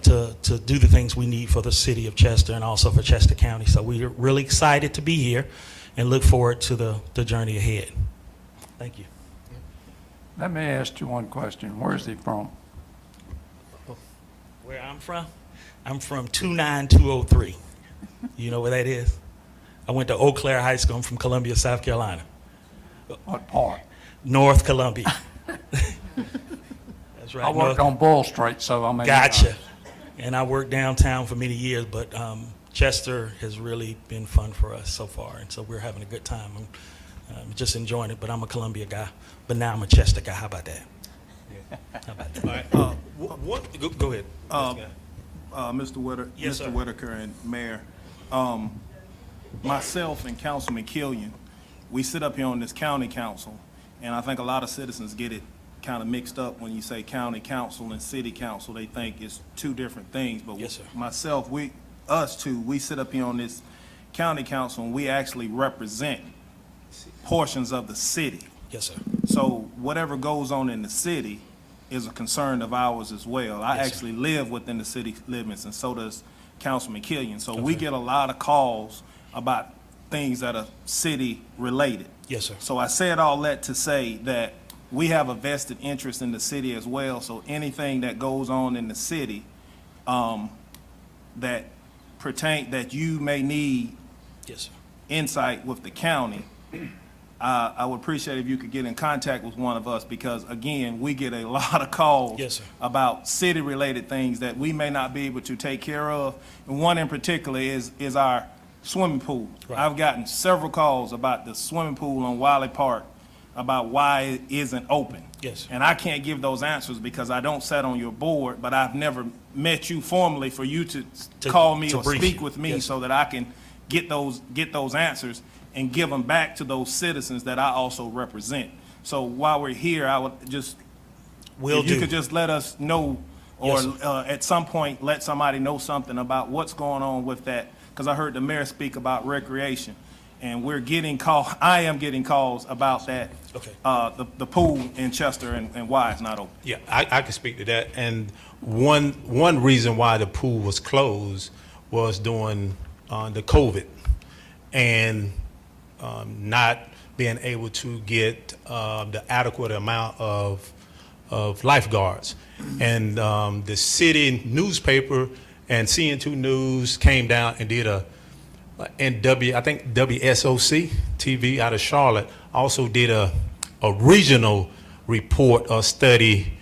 do the things we need for the city of Chester and also for Chester County. So we're really excited to be here and look forward to the journey ahead. Thank you. Let me ask you one question. Where's he from? Where I'm from 29203. You know where that is? I went to Eau Claire High School. I'm from Columbia, South Carolina. What part? North Columbia. That's right. I worked on Bull Street, so I mean. Gotcha. And I worked downtown for many years, but Chester has really been fun for us so far, and so we're having a good time. I'm just enjoying it, but I'm a Columbia guy, but now I'm a Chester guy. How about that? How about that? All right, Go ahead. Mr. Whitaker, Yes, sir. Mr. Whitaker and Mayor, myself and Councilman Killian, we sit up here on this county council, and I think a lot of citizens get it kind of mixed up when you say county council and city council. They think it's two different things. But Yes, sir. myself, us two, we sit up here on this county council, and we actually represent portions of the city. Yes, sir. So whatever goes on in the city is a concern of ours as well. I Yes, sir. actually live within the city limits, and so does Councilman Killian. So we Okay. get a lot of calls about things that are city-related. Yes, sir. So I said all that to say that we have a vested interest in the city as well. So anything that goes on in the city that you may need Yes, sir. insight with the county, I would appreciate if you could get in contact with one of us, because again, we get a lot of calls Yes, sir. about city-related things that we may not be able to take care of. And one in particular is our swimming pool. Right. I've gotten several calls about the swimming pool on Wiley Park, about why it isn't open. Yes. And I can't give those answers because I don't sit on your board, but I've never met you formally for you to call me to or brief speak you. with me Yes. so that I can get those answers and give them back to those citizens that I also represent. So while we're here, I would just, Will if you do. could just let us know, or Yes, at some point, let somebody know something about what's going on with that, because I heard the mayor speak about recreation. and we're getting I am getting calls about that. Okay. The pool in Chester and why it's not open. Yeah, I can speak to that. And one reason why the pool was closed was during the COVID and not being able to get the adequate amount of lifeguards. And the city newspaper and CN2 News came down and did I think WSOC TV out of Charlotte also did a regional report or study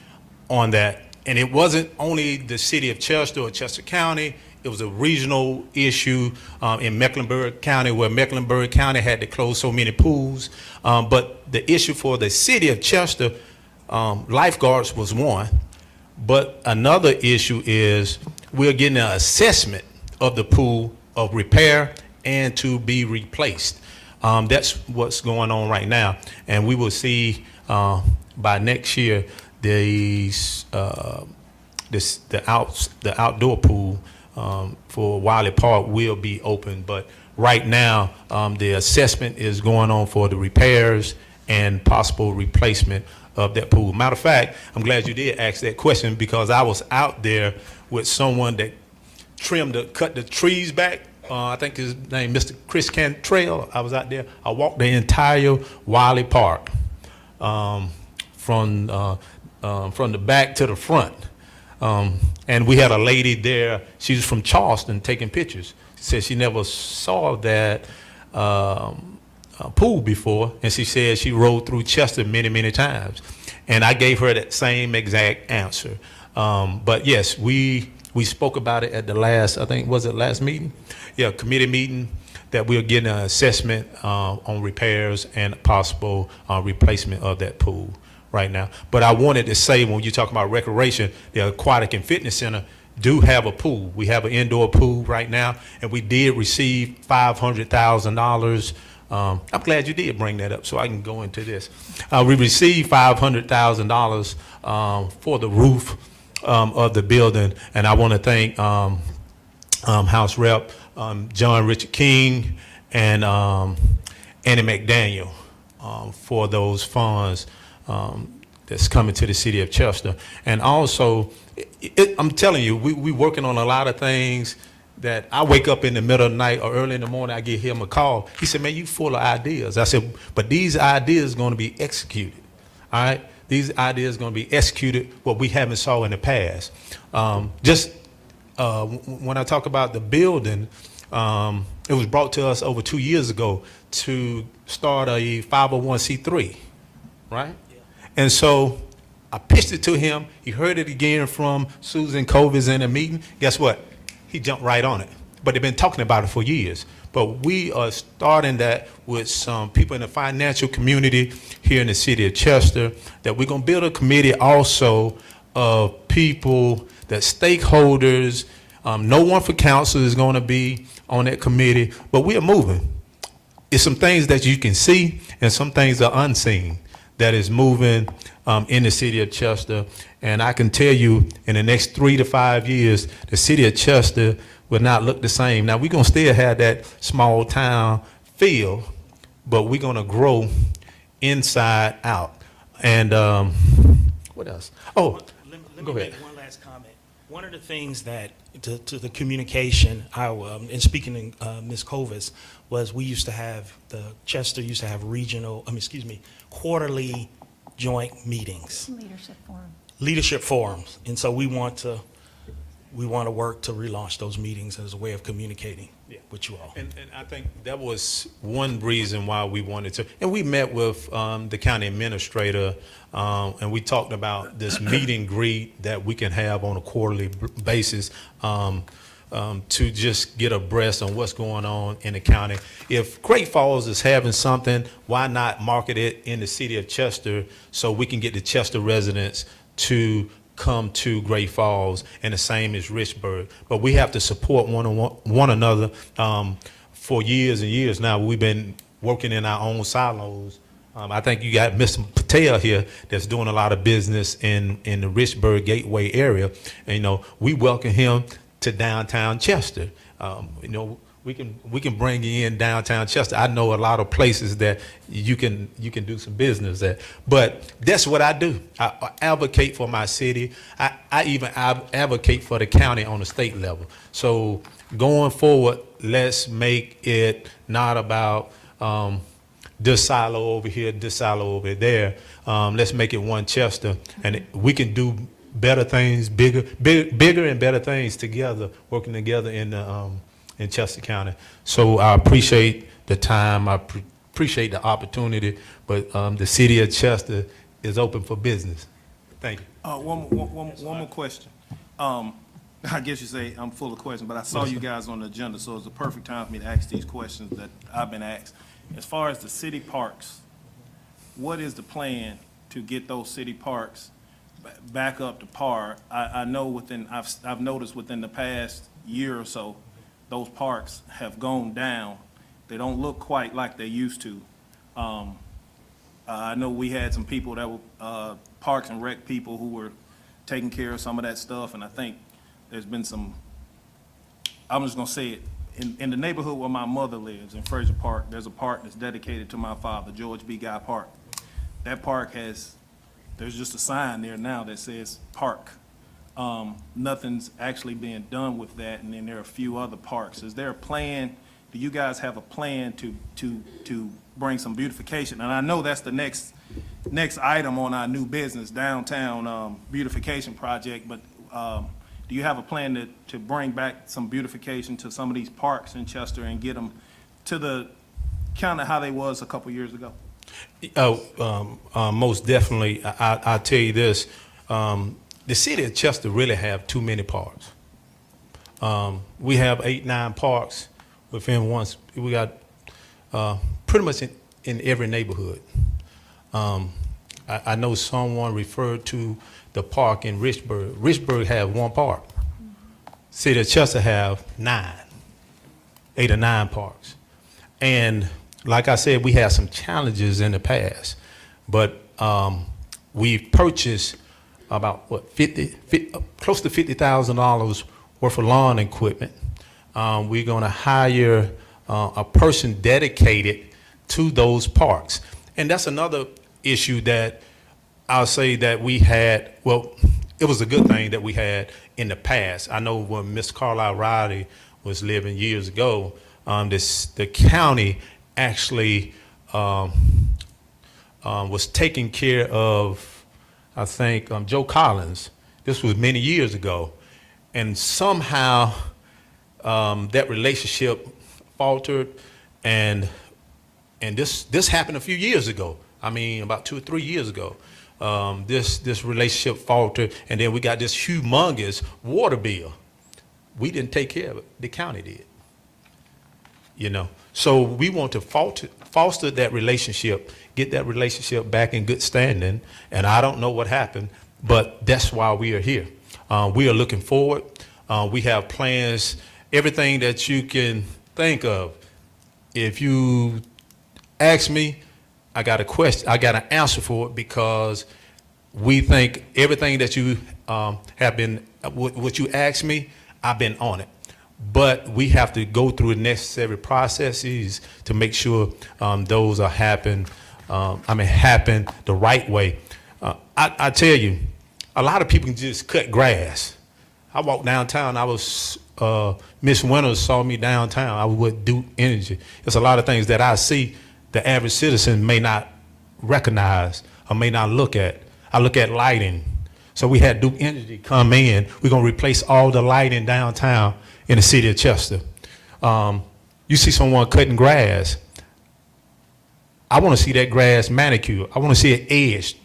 on that. And it wasn't only the city of Chester or Chester County, it was a regional issue in Mecklenburg County, where Mecklenburg County had to close so many pools. But the issue for the city of Chester, lifeguards was one. But another issue is we're getting an assessment of the pool of repair and to be replaced. That's what's going on right now. And we will see by next year the outdoor pool for Wiley Park will be open. But right now, the assessment is going on for the repairs and possible replacement of that pool. Matter of fact, I'm glad you did ask that question, because I was out there with someone that cut the trees back. I think his name, Mr. Chris Cantrell. I was out there. I walked the entire Wiley Park from the back to the front. And we had a lady there. She was from Charleston taking pictures. She said she never saw that pool before, and she said she rode through Chester many, many times. And I gave her that same exact answer. But yes, we spoke about it at the last, I think, was it last meeting? Yeah, committee meeting, that we're getting an assessment on repairs and possible replacement of that pool right now. But I wanted to say, when you talk about recreation, the Aquatic and Fitness Center do have a pool. We have an indoor pool right now, and we did receive $500,000. I'm glad you did bring that up, so I can go into this. We received $500,000 for the roof of the building, and I want to thank House Rep John Richard King and Annie McDaniel for those funds that's coming to the city of Chester. And also, I'm telling you, we working on a lot of things that I wake up in the middle of the night or early in the morning, I give him a call. He said, man, you full of ideas. I said, but these ideas are going to be executed, all right? These ideas are going to be executed what we haven't saw in the past. When I talk about the building, it was brought to us over 2 years ago to start a 501c3, right? And so I pitched it to him. He heard it again from Susan Covers in a meeting. Guess what? He jumped right on it. But they've been talking about it for years. But we are starting that with some people in the financial community here in the city of Chester, that we're going to build a committee also of people, that stakeholders. No one for council is going to be on that committee, but we are moving. It's some things that you can see and some things are unseen that is moving in the city of Chester. And I can tell you, in the next 3 to 5 years, the city of Chester will not look the same. Now, we're going to still have that small town feel, but we're going to grow inside out. And what else? Oh, Let go me ahead. make one last comment. One of the things that, to the communication, in speaking to Ms. Covis, was we used to have, Chester used to have quarterly joint meetings, Leadership forum. leadership forums. And so we want to work to relaunch those meetings as a way of communicating with you all. And I think that was one reason why we wanted to. And we met with the county administrator, and we talked about this meet and greet that we can have on a quarterly basis to just get abreast on what's going on in the county. If Great Falls is having something, why not market it in the city of Chester so we can get the Chester residents to come to Great Falls, and the same as Richburg. But we have to support one another. For years and years now, we've been working in our own silos. I think you got Mr. Patel here that's doing a lot of business in the Richburg Gateway area. And, we welcome him to downtown Chester. we can bring you in downtown Chester. I know a lot of places that you can do some business at. But that's what I do. I advocate for my city. I even advocate for the county on the state level. So going forward, let's make it not about this silo over here, this silo over there. Let's make it one Chester, and we can do better things, bigger and better things together, working together in Chester County. So I appreciate the time. I appreciate the opportunity. But the city of Chester is open for business. Thank you. One more question. I guess you say I'm full of questions, but I saw you guys on the agenda, so it's the perfect time for me to ask these questions that I've been asked. As far as the city parks, what is the plan to get those city parks back up to par? I know I've noticed within the past year or so, those parks have gone down. They don't look quite like they used to. I know we had some people that were Parks and Rec people who were taking care of some of that stuff, and I think there's been some, I'm just gonna say it, in the neighborhood where my mother lives, in Fraser Park, there's a park that's dedicated to my father, George B. Guy Park. That park there's just a sign there now that says park. Nothing's actually being done with that, and then there are a few other parks. Is there a plan, do you guys have a plan to bring some beautification? And I know that's the next item on our new business, downtown beautification project, but do you have a plan to bring back some beautification to some of these parks in Chester and get them to the kind of how they was a couple years ago? Most definitely. I'll tell you this. The city of Chester really have too many parks. We have 8, 9 parks within one. We got pretty much in every neighborhood. I know someone referred to the park in Richburg. Richburg have 1 park. City of Chester have 8 or 9 parks. And like I said, we had some challenges in the past, but we've purchased about close to $50,000 worth of lawn equipment. We're going to hire a person dedicated to those parks, and that's another issue that I'll say that we had. Well, it was a good thing that we had in the past. I know when Miss Carlisle Riley was living years ago, the county actually was taking care of, I think, Joe Collins. This was many years ago. And somehow that relationship faltered, and this happened a few years ago. I mean, about 2 or 3 years ago. This relationship faltered, and then we got this humongous water bill. We didn't take care of it. The county did. You know, so we want to foster that relationship, get that relationship back in good standing, and I don't know what happened, but that's why we are here. We are looking forward. We have plans, everything that you can think of. If you ask me, I got a question, I got an answer for it, because we think everything that you have been, what you asked me, I've been on it. But we have to go through the necessary processes to make sure those are happen the right way. I tell you, a lot of people can just cut grass. I walked downtown. Miss Winters saw me downtown. I was with Duke Energy. There's a lot of things that I see the average citizen may not recognize or may not look at. I look at lighting. So we had Duke Energy come in. We're going to replace all the lighting downtown in the city of Chester. You see someone cutting grass. I want to see that grass manicured. I want to see it edged.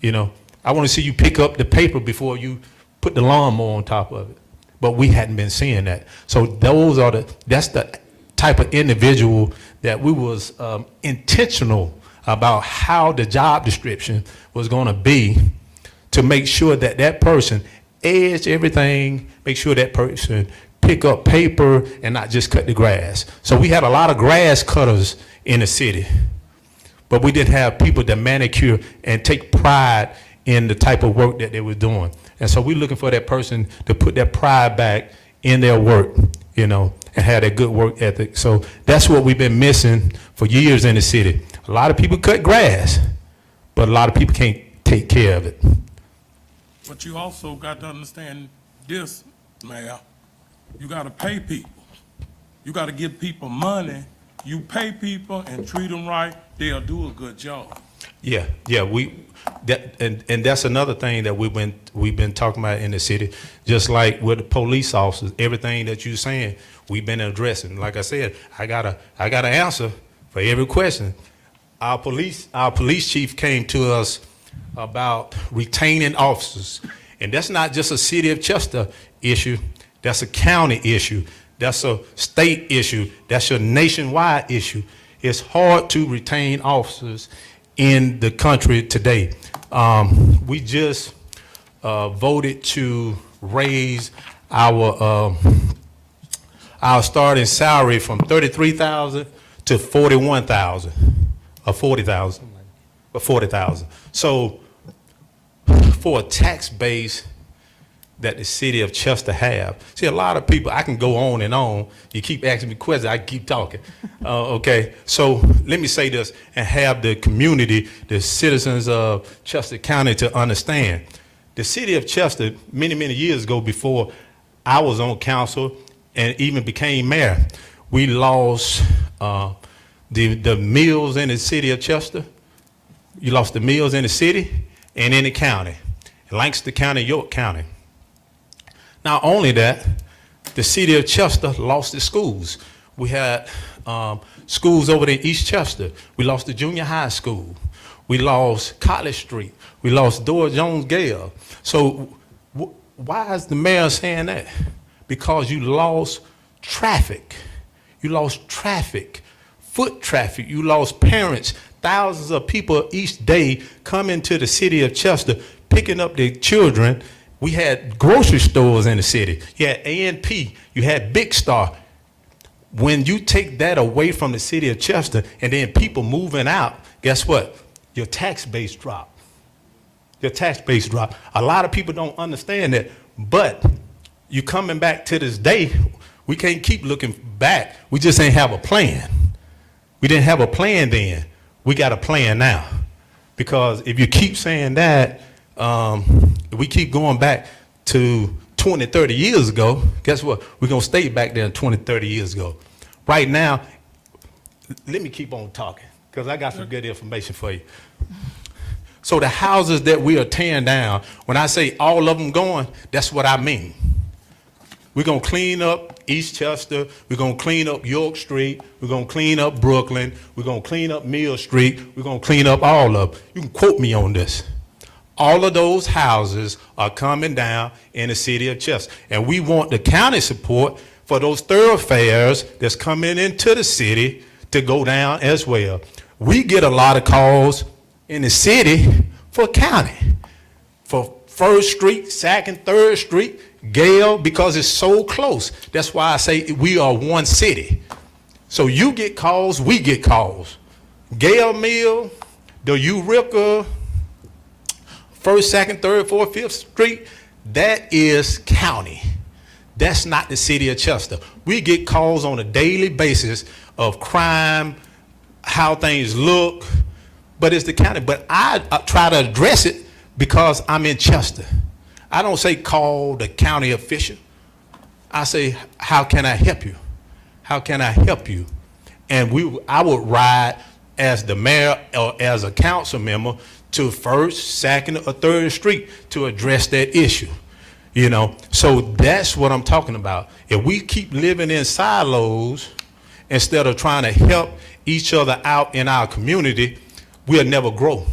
You know, I want to see you pick up the paper before you put the lawnmower on top of it. But we hadn't been seeing that. So that's the type of individual that we was intentional about how the job description was going to be, to make sure that that person edged everything, make sure that person pick up paper and not just cut the grass. So we had a lot of grass cutters in the city, but we didn't have people that manicure and take pride in the type of work that they were doing. And so we're looking for that person to put that pride back in their work, you know. and have that good work ethic. So that's what we've been missing for years in the city. A lot of people cut grass, but a lot of people can't take care of it. But you also got to understand this, Mayor. You got to pay people. You got to give people money. You pay people and treat them right, they'll do a good job. Yeah, and that's another thing that we've been talking about in the city. Just like with the police officers, everything that you're saying, we've been addressing. Like I said, I got an answer for every question. Our police chief came to us about retaining officers, and that's not just a city of Chester issue. That's a county issue. That's a state issue. That's a nationwide issue. It's hard to retain officers in the country today. We just voted to raise our starting salary from $33,000 to $41,000, or $40,000. So for a tax base that the city of Chester have. See, a lot of people, I can go on and on. You keep asking me questions, I keep talking. Okay, so let me say this and have the community, the citizens of Chester County to understand. The city of Chester, many, many years ago before I was on council and even became mayor, we lost the mills in the city of Chester. You lost the mills in the city and in the county, Lancaster County, York County. Not only that, the city of Chester lost its schools. We had schools over there in East Chester. We lost the junior high school. We lost College Street. We lost Dora Jones Gale. So why is the mayor saying that? Because you lost traffic. You lost traffic, foot traffic. You lost parents. Thousands of people each day come into the city of Chester, picking up their children. We had grocery stores in the city. You had A&P. You had Big Star. When you take that away from the city of Chester and then people moving out, guess what? Your tax base drop. Your tax base drop. A lot of people don't understand that, but you coming back to this day, we can't keep looking back. We just ain't have a plan. We didn't have a plan then. We got a plan now. Because if you keep saying that, we keep going back to 20, 30 years ago, guess what? We're going to stay back there 20, 30 years ago. Right now, let me keep on talking, because I got some good information for you. So the houses that we are tearing down, when I say all of them going, that's what I mean. We're going to clean up East Chester. We're going to clean up York Street. We're going to clean up Brooklyn. We're going to clean up Mill Street. We're going to clean up all of them. You can quote me on this. All of those houses are coming down in the city of Chester. And we want the county support for those thoroughfares that's coming into the city to go down as well. We get a lot of calls in the city for county, for First Street, Second, Third Street, Gale, because it's so close. That's why I say we are one city. So you get calls, we get calls. Gale Mill, the Eureka, First, Second, Third, Fourth, Fifth Street, that is county. That's not the city of Chester. We get calls on a daily basis of crime, how things look, but it's the county. But I try to address it because I'm in Chester. I don't say call the county official. I say, how can I help you? How can I help you? And I would ride as the mayor or as a council member to First, Second, or Third Street to address that issue. You know, so that's what I'm talking about. If we keep living in silos instead of trying to help each other out in our community, we'll never grow.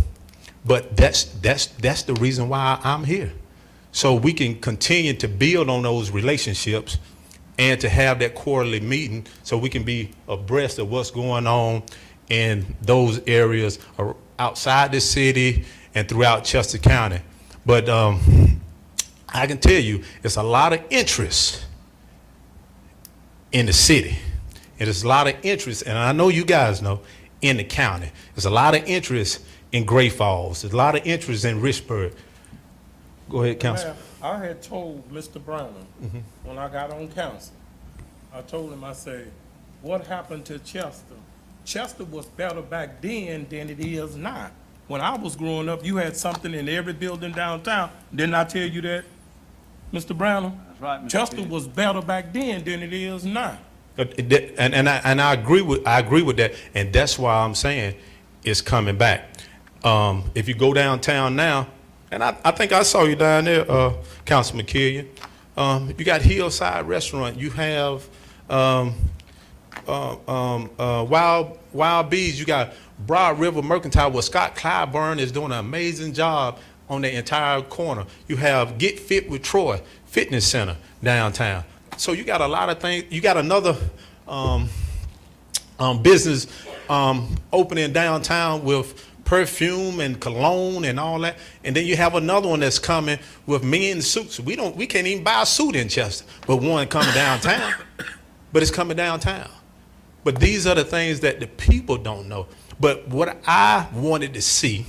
But that's the reason why I'm here. So we can continue to build on those relationships and to have that quarterly meeting so we can be abreast of what's going on in those areas outside the city and throughout Chester County. But I can tell you, it's a lot of interest in the city. And there's a lot of interest, and I know you guys know, in the county. There's a lot of interest in Great Falls. There's a lot of interest in Richburg. Go ahead, Council. I had told Mr. Brown when I got on council I told him, I said, what happened to Chester? Chester was better back then than it is now. When I was growing up, you had something in every building downtown. Didn't I tell you that, Mr. Brown? That's right, Mr. Chester King. was better back then than it is now. And I agree with that, and that's why I'm saying it's coming back. If you go downtown now, and I think I saw you down there, Councilman Killian. You got Hillside Restaurant. You have Wild Bees. You got Broad River Mercantile, where Scott Clyburn is doing an amazing job on the entire corner. You have Get Fit with Troy Fitness Center downtown. So you got a lot of things. You got another business opening downtown with perfume and cologne and all that. And then you have another one that's coming with men's suits. We can't even buy a suit in Chester, but one coming downtown. But it's coming downtown. But these are the things that the people don't know. But what I wanted to see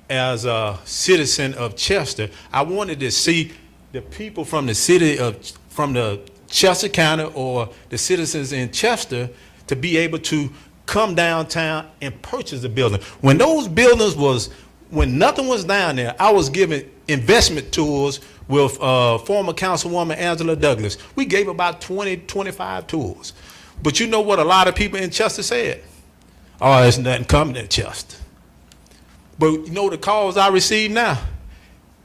as a citizen of Chester, I wanted to see the people from the Chester County or the citizens in Chester to be able to come downtown and purchase a building. When those buildings when nothing was down there, I was giving investment tours with former Councilwoman Angela Douglas. We gave about 20, 25 tours. But you know what a lot of people in Chester said? Oh, there's nothing coming in Chester. But you know the calls I receive now?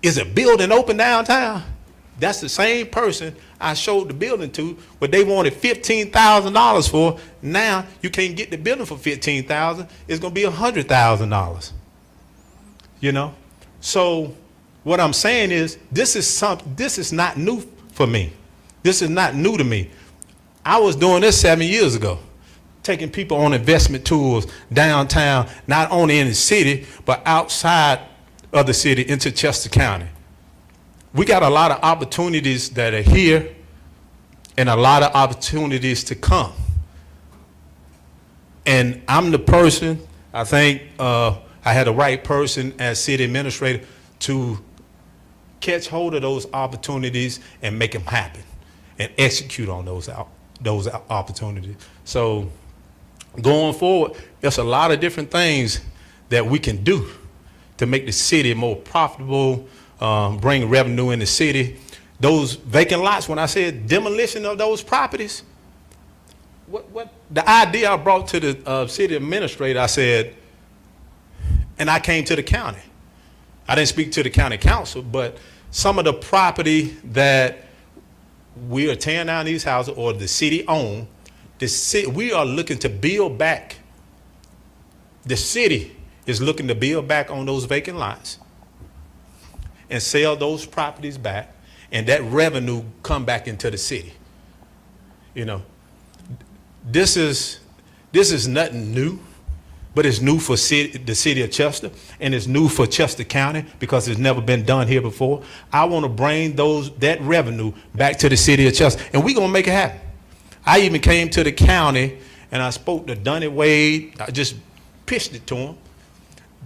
Is a building open downtown? That's the same person I showed the building to, but they wanted $15,000 for. Now you can't get the building for $15,000. It's going to be $100,000. You know? So what I'm saying is this is not new for me. This is not new to me. I was doing this 7 years ago, taking people on investment tours downtown, not only in the city, but outside of the city into Chester County. We got a lot of opportunities that are here and a lot of opportunities to come. And I'm the person, I think I had the right person as city administrator to catch hold of those opportunities and make them happen and execute on those opportunities. So going forward, there's a lot of different things that we can do to make the city more profitable, bring revenue in the city. Those vacant lots, when I said demolition of those properties, what the idea I brought to the city administrator, I said, and I came to the county. I didn't speak to the county council, but some of the property that we are tearing down these houses or the city own, we are looking to build back. The city is looking to build back on those vacant lots and sell those properties back, and that revenue come back into the city. You know, this is nothing new, but it's new for the city of Chester, and it's new for Chester County because it's never been done here before. I want to bring that revenue back to the city of Chester, and we're gonna make it happen. I even came to the county and I spoke to Dunny Wade. I just pitched it to him.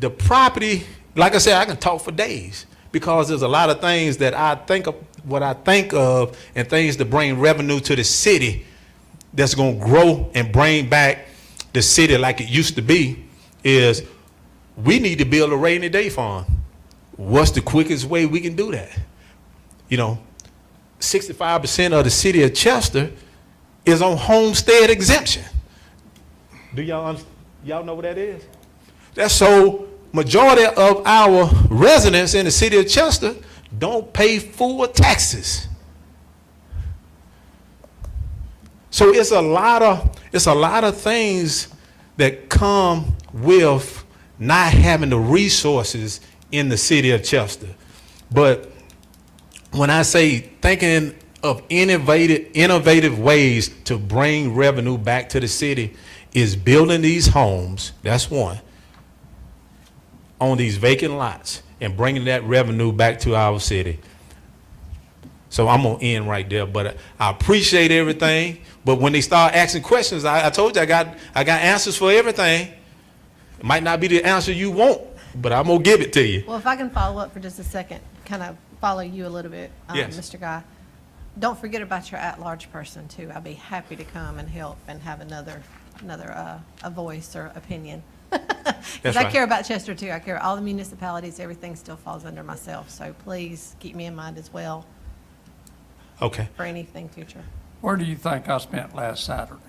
The property, like I said, I can talk for days because there's a lot of things that I think of and things to bring revenue to the city that's going to grow and bring back the city like it used to be. Is we need to build a rainy day fund. What's the quickest way we can do that? You know, 65% of the city of Chester is on homestead exemption. Do y'all know what that is? That's so majority of our residents in the city of Chester don't pay full taxes. So it's a lot of things that come with not having the resources in the city of Chester. But when I say thinking of innovative ways to bring revenue back to the city is building these homes, that's one, on these vacant lots and bringing that revenue back to our city. So I'm gonna end right there, but I appreciate everything. But when they start asking questions, I told you I got answers for everything. It might not be the answer you want, but I'm gonna give it to you. Well, if I can follow up for just a second, kind of follow you a little bit, Yes. Mr. Guy. don't forget about your at-large person, too. I'd be happy to come and help and have another a voice or opinion. Because I right. care about Chester, too. I care all the municipalities, everything still falls under myself. So please keep me in mind as well Okay. for anything future. Where do you think I spent last Saturday?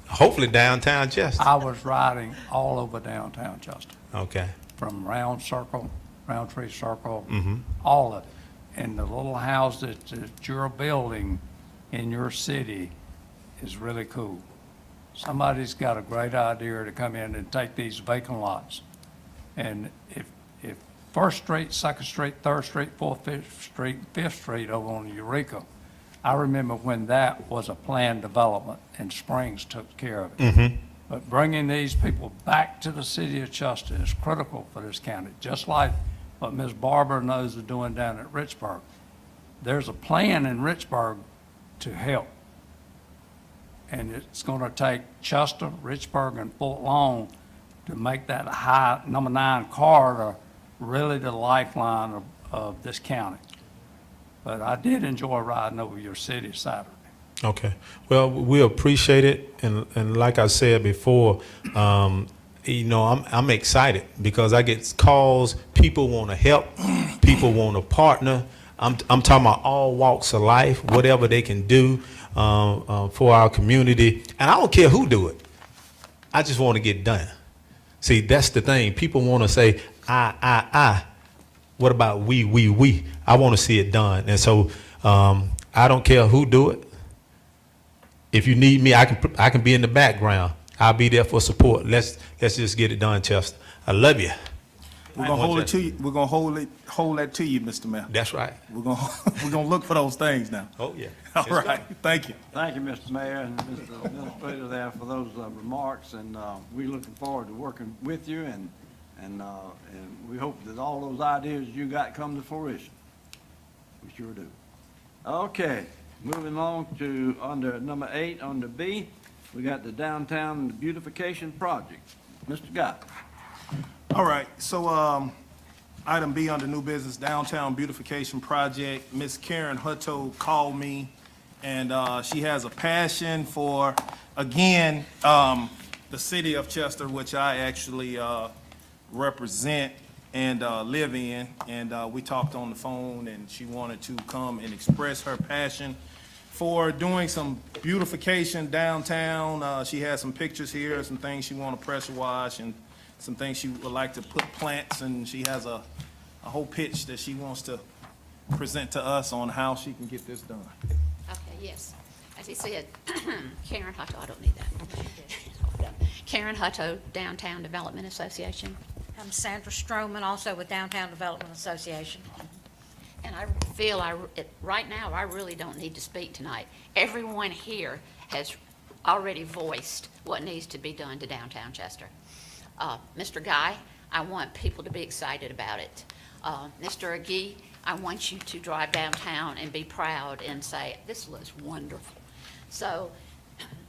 Hopefully downtown Chester. I was riding all over downtown Chester, Okay. from Round Circle, Roundtree Circle, Mm-hmm. all of it. And the little house that you're building in your city is really cool. Somebody's got a great idea to come in and take these vacant lots. And if First Street, Second Street, Third Street, Fourth, Fifth Street, Fifth Street over on Eureka, I remember when that was a planned development and Springs took care of it. Mm-hmm. But bringing these people back to the city of Chester is critical for this county, just like what Ms. Barber knows is doing down at Richburg. There's a plan in Richburg to help. And it's going to take Chester, Richburg, and Fort Long to make that high, number 9 corridor really the lifeline of this county. But I did enjoy riding over your city Saturday. Okay. Well, we appreciate it, and like I said before, I'm excited because I get calls. People want to help. People want to partner. I'm talking about all walks of life, whatever they can do for our community, and I don't care who do it. I just want to get done. See, that's the thing. People want to say I. What about we? I want to see it done, and so I don't care who do it. If you need me, I can be in the background. I'll be there for support. Let's just get it done, Chester. I love you. We're gonna hold it to you. We're gonna hold that to you, Mr. Mayor. That's right. We're gonna look for those things now. Oh yeah. All right. Thank you. Thank you, Mr. Mayor and Mr. Administrator there for those remarks, and we're looking forward to working with you, and we hope that all those ideas you got come to fruition. We sure do. Okay, moving on to under number 8, under B, we got the downtown beautification project. Mr. Guy. All right, so item B under new business, downtown beautification project. Miss Karen Hutto called me, and she has a passion for, again, the city of Chester, which I actually represent and live in. And we talked on the phone, and she wanted to come and express her passion for doing some beautification downtown. She has some pictures here, some things she want to pressure wash, and some things she would like to put plants, and she has a whole pitch that she wants to present to us on how she can get this done. Okay, yes. As he said, Karen Hutto, I don't need that. Karen Hutto, Downtown Development Association. I'm Sandra Stroman, also with Downtown Development Association. And I feel right now, I really don't need to speak tonight. Everyone here has already voiced what needs to be done to downtown Chester. Mr. Guy, I want people to be excited about it. Mr. Agee, I want you to drive downtown and be proud and say, this looks wonderful. So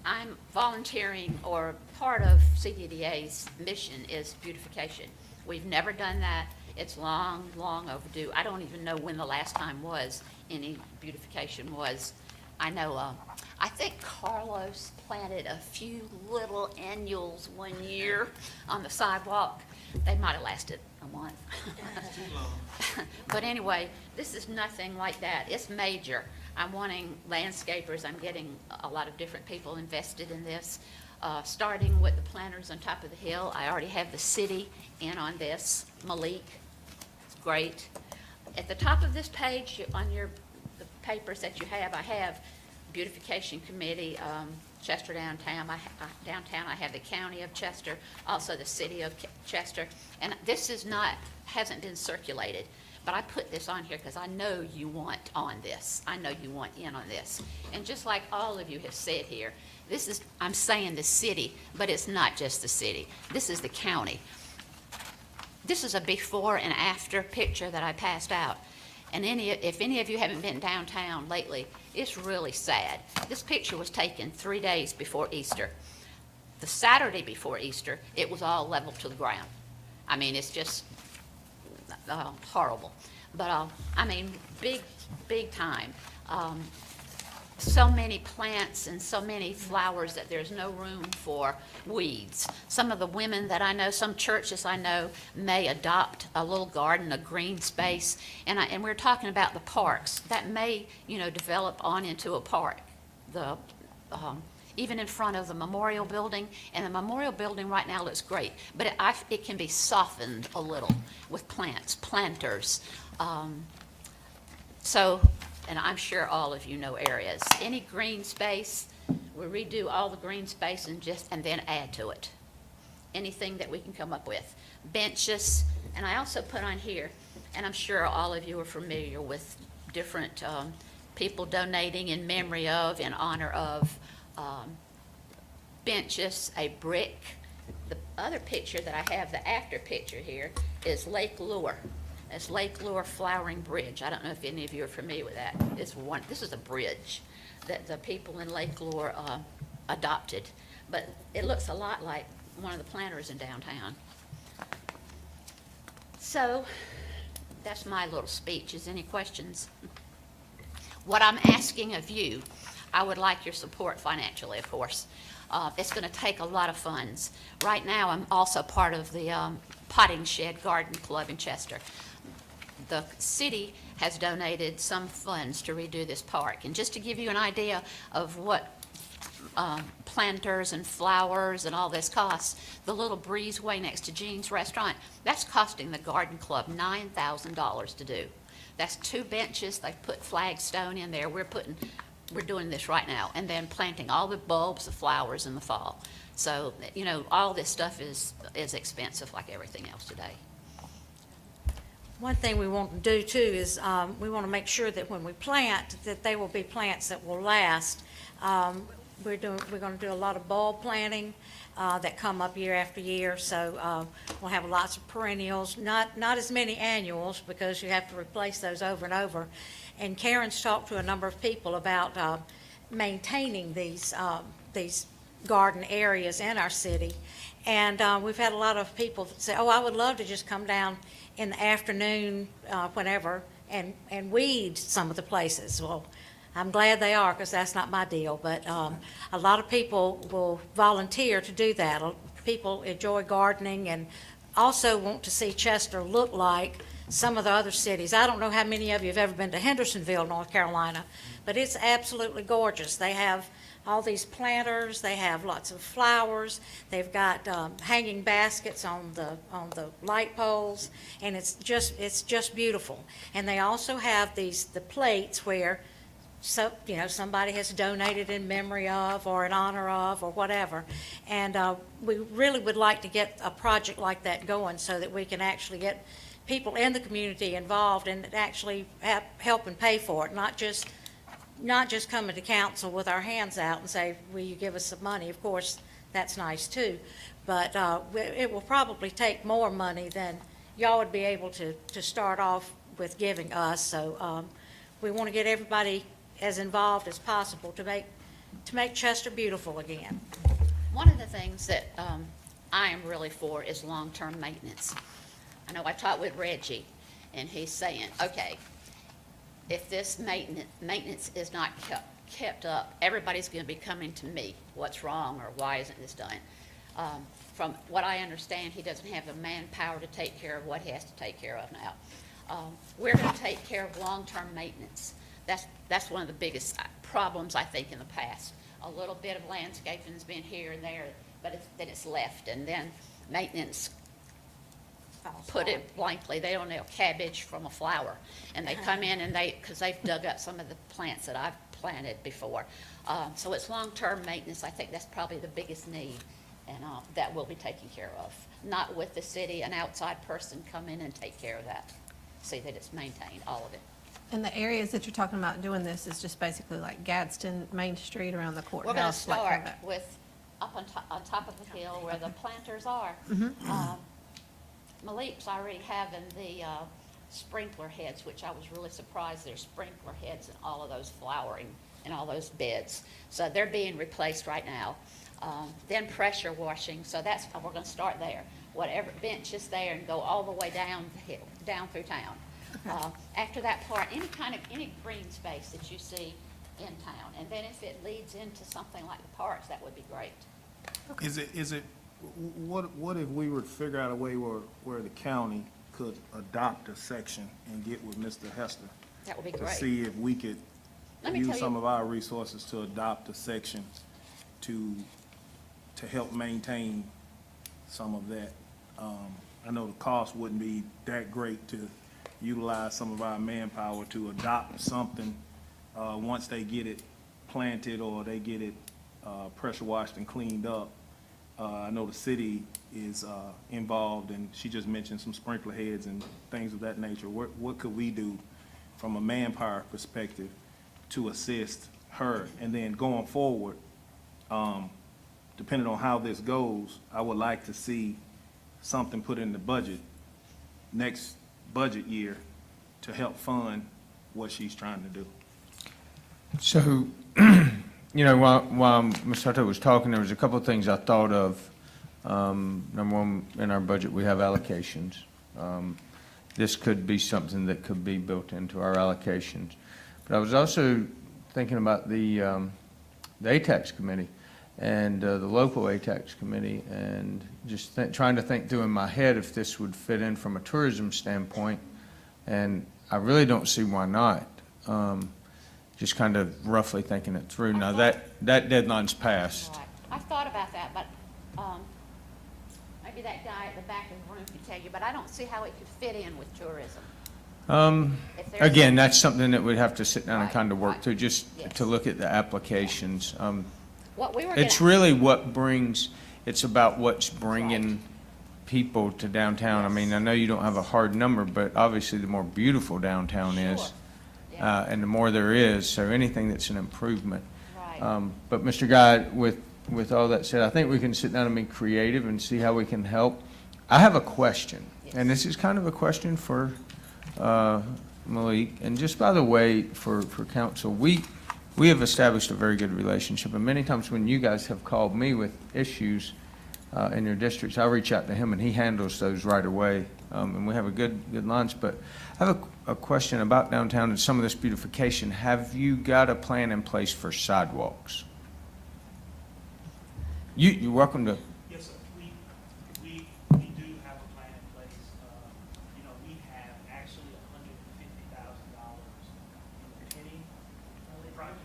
I'm volunteering, or part of CDDA's mission is beautification. We've never done that. It's long, long overdue. I don't even know when the last time was any beautification was. I know, I think Carlos planted a few little annuals one year on the sidewalk. They might have lasted a month. But anyway, this is nothing like that. It's major. I'm wanting landscapers. I'm getting a lot of different people invested in this, starting with the planters on top of the hill. I already have the city in on this. Malik, it's great. At the top of this page, on the papers that you have, I have beautification committee, Chester downtown. I have the county of Chester, also the city of Chester. And this hasn't been circulated, but I put this on here because I know you want on this. I know you want in on this. And just like all of you have said here, I'm saying the city, but it's not just the city. This is the county. This is a before and after picture that I passed out. And if any of you haven't been downtown lately, it's really sad. This picture was taken 3 days before Easter. The Saturday before Easter, it was all level to the ground. I mean, it's just horrible. But, I mean, big time. so many plants and so many flowers that there's no room for weeds. Some of the women that I know, some churches I know, may adopt a little garden, a green space, and we're talking about the parks. That may, develop on into a park. Even in front of the memorial building, and the memorial building right now looks great, but it can be softened a little with planters. And I'm sure all of you know areas. Any green space, we redo all the green space and then add to it. Anything that we can come up with. Benches, and I also put on here, and I'm sure all of you are familiar with different people donating in memory of, in honor of benches, a brick. The other picture that I have, the after picture here, is Lake Lure. It's Lake Lure Flowering Bridge. I don't know if any of you are familiar with that. This is a bridge that the people in Lake Lure adopted, but it looks a lot like one of the planters in downtown. So that's my little speech. Is any questions? What I'm asking of you, I would like your support financially, of course. It's going to take a lot of funds. Right now, I'm also part of the Potting Shed Garden Club in Chester. The city has donated some funds to redo this park. And just to give you an idea of what planters and flowers and all this costs, the little breezeway next to Jean's Restaurant, that's costing the garden club $9,000 to do. That's 2 benches. They've put flagstone in there. We're doing this right now, and then planting all the bulbs, the flowers in the fall. So, all this stuff is expensive like everything else today. One thing we want to do too is we want to make sure that when we plant, that they will be plants that will last. We're going to do a lot of bulb planting that come up year after year. So we'll have lots of perennials, not as many annuals because you have to replace those over and over. And Karen's talked to a number of people about maintaining these garden areas in our city. And we've had a lot of people say, oh, I would love to just come down in the afternoon, whenever, and weed some of the places. Well, I'm glad they are, because that's not my deal, but a lot of people will volunteer to do that. People enjoy gardening and also want to see Chester look like some of the other cities. I don't know how many of you have ever been to Hendersonville, North Carolina, but it's absolutely gorgeous. They have all these planters, they have lots of flowers, they've got hanging baskets on the light poles, and it's just beautiful. And they also have the plates where somebody has donated in memory of or in honor of or whatever. And we really would like to get a project like that going so that we can actually get people in the community involved and actually help and pay for it, not just coming to council with our hands out and say, will you give us some money? Of course, that's nice too, but it will probably take more money than y'all would be able to start off with giving us. So we want to get everybody as involved as possible to make Chester beautiful again. One of the things that I am really for is long-term maintenance. I know I talked with Reggie, and he's saying, okay, if this maintenance is not kept up, everybody's going to be coming to me. What's wrong, or why isn't this done? From what I understand, he doesn't have the manpower to take care of what he has to take care of now. We're going to take care of long-term maintenance. That's one of the biggest problems, I think, in the past. A little bit of landscaping has been here and there, but then it's left, and then maintenance, put it blankly, they don't know cabbage from a flower. And they come in and because they've dug up some of the plants that I've planted before. So it's long-term maintenance. I think that's probably the biggest need, and that will be taken care of. Not with the city, an outside person come in and take care of that. See that it's maintained, all of it. And the areas that you're talking about doing this is just basically like Gadsden, Main Street around the We're going to courthouse. like start that. with up on top of the hill where the planters are. Malik's already having the sprinkler heads, which I was really surprised there's sprinkler heads in all of those flowering and all those beds. So they're being replaced right now. Then pressure washing, so we're going to start there. Whatever bench is there and go all the way down the hill, down through town. After that part, any green space that you see in town. And then if it leads into something like the parks, that would be great. What if we were to figure out a way where the county could adopt a section and get with Mr. Hester? That would be To great. see if we could Let me use tell some you- of our resources to adopt a section to help maintain some of that. I know the cost wouldn't be that great to utilize some of our manpower to adopt something, once they get it planted or they get it, pressure washed and cleaned up. I know the city is, involved, and she just mentioned some sprinkler heads and things of that nature. What could we do from a manpower perspective to assist her? And then going forward, depending on how this goes, I would like to see something put in the budget next budget year to help fund what she's trying to do. So, while Ms. Hutto was talking, there was a couple of things I thought of. Number one, in our budget, we have allocations. This could be something that could be built into our allocations. But I was also thinking about the ATAX committee and the local ATAX committee, and just trying to think through in my head if this would fit in from a tourism standpoint. And I really don't see why not. Just kind of roughly thinking it through. Now, that deadline's passed. Right. I've thought about that, but maybe that guy at the back of the room could tell you, but I don't see how it could fit in with tourism. If there's- Again, that's something that we'd have to sit down and Right, kind of work right. through, just Yes. to look at the applications. What we were It's gonna, really it's about what's bringing people to downtown. I mean, I know you don't have a hard number, but obviously the more beautiful downtown is, Sure. Yeah. and the more there is, so anything that's an improvement. right. But Mr. Guy, with all that said, I think we can sit down and be creative and see how we can help. I have a question, and this is kind of a question for Malik, and just by the way, for council, we have established a very good relationship, and many times when you guys have called me with issues in your districts, I reach out to him, and he handles those right away, and we have a good lines. But I have a question about downtown and some of this beautification. Have you got a plan in place for sidewalks? You're welcome to. Yes, sir. We do have a plan in place. We have actually $150,000 in the Penny project.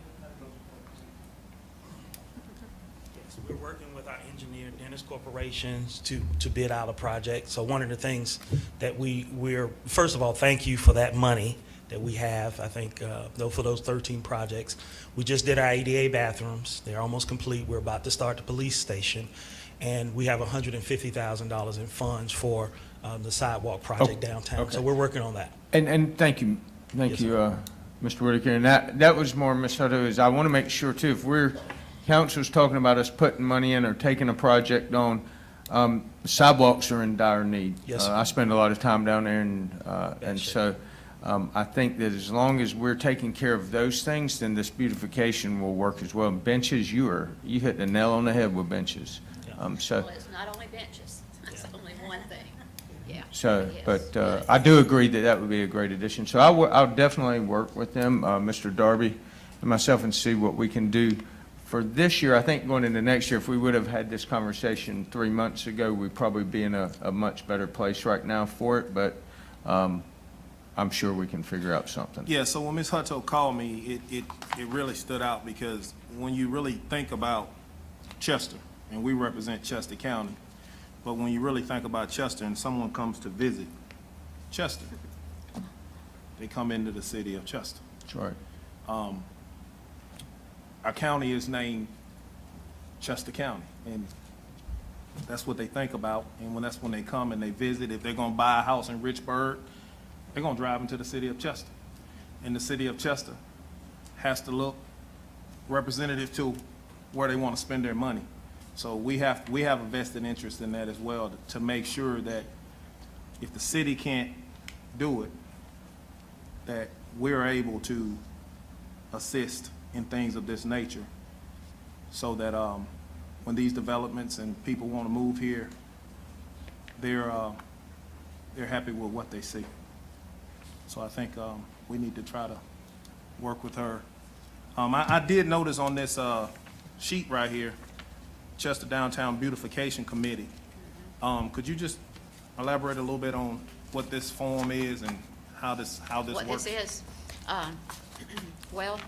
Yes, we're working with our engineer, Dennis Corporations, to bid out a project. So one of the things that we're, first of all, thank you for that money that we have, I think, though, for those 13 projects. We just did our ADA bathrooms. They're almost complete. We're about to start the police station. And we have $150,000 in funds for the sidewalk project downtown. okay. So we're working on that. And thank you, Yes, Mr. Whitaker. And that was more, Ms. Hutto, is I want to make sure too, if council's talking about us putting money in or taking a project on, sidewalks are in dire need. Yes, sir. I spend a lot of time down there, and so I think that as long as we're taking care of those things, then this beautification will work as well. Benches, you hit the nail on the head with benches. So. well, it's not only benches. That's only one thing. Yeah. So, Yes. but I do agree that would be a great addition. So I'll definitely work with them, Mr. Darby and myself, and see what we can do for this year. I think going into next year, if we would have had this conversation 3 months ago, we'd probably be in a much better place right now for it, but I'm sure we can figure out something. Yeah, so when Ms. Hutto called me, it really stood out because when you really think about Chester, and we represent Chester County, but when you really think about Chester and someone comes to visit Chester, they come into the city of Chester. That's right. Our county is named Chester County, and that's what they think about. And that's when they come and they visit. If they're gonna buy a house in Richburg, they're gonna drive into the city of Chester. And the city of Chester has to look representative to where they wanna spend their money. So we have a vested interest in that as well, to make sure that if the city can't do it, that we're able to assist in things of this nature, so that when these developments and people want to move here, they're happy with what they see. So I think we need to try to work with her. I did notice on this sheet right here, Chester Downtown Beautification Committee. Could you just elaborate a little bit on what this form is and how this works? What this is, well,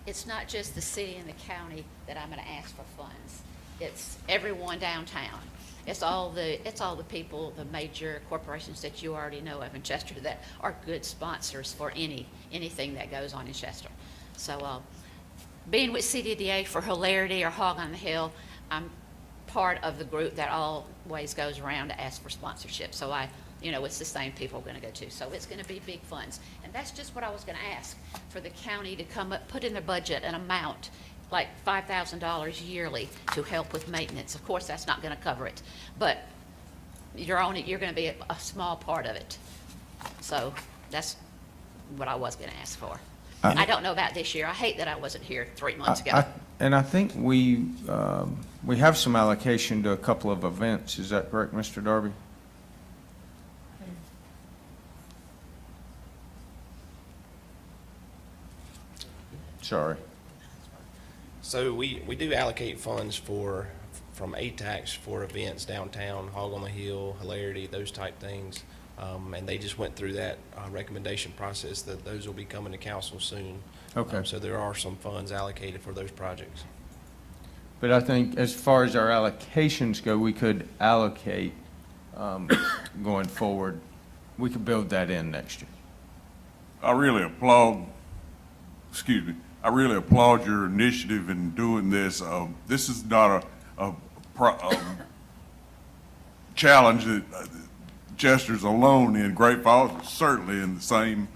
it's not just the city and the county that I'm gonna ask for funds. It's everyone downtown. It's all the people, the major corporations that you already know of in Chester that are good sponsors for anything that goes on in Chester. So, being with CDDA for Hilarity or Hog on the Hill, I'm part of the group that always goes around to ask for sponsorship. So it's the same people we're gonna go to. So it's gonna be big funds. And that's just what I was gonna ask, for the county to come up, put in their budget an amount, like $5,000 yearly to help with maintenance. Of course, that's not gonna cover it, but you're gonna be a small part of it. So that's what I was gonna ask for. I don't know about this year. I hate that I wasn't here 3 months ago. And I think we have some allocation to a couple of events. Is that correct, Mr. Darby? Sorry. So we do allocate funds from ATAX for events downtown, Hog on the Hill, Hilarity, those type things. And they just went through that recommendation process that those will be coming to council soon. Okay. So there are some funds allocated for those projects. But I think as far as our allocations go, we could allocate going forward. We could build that in next year. I really applaud your initiative in doing this. This is not a challenge that Chester's alone in. Great Falls is certainly in the same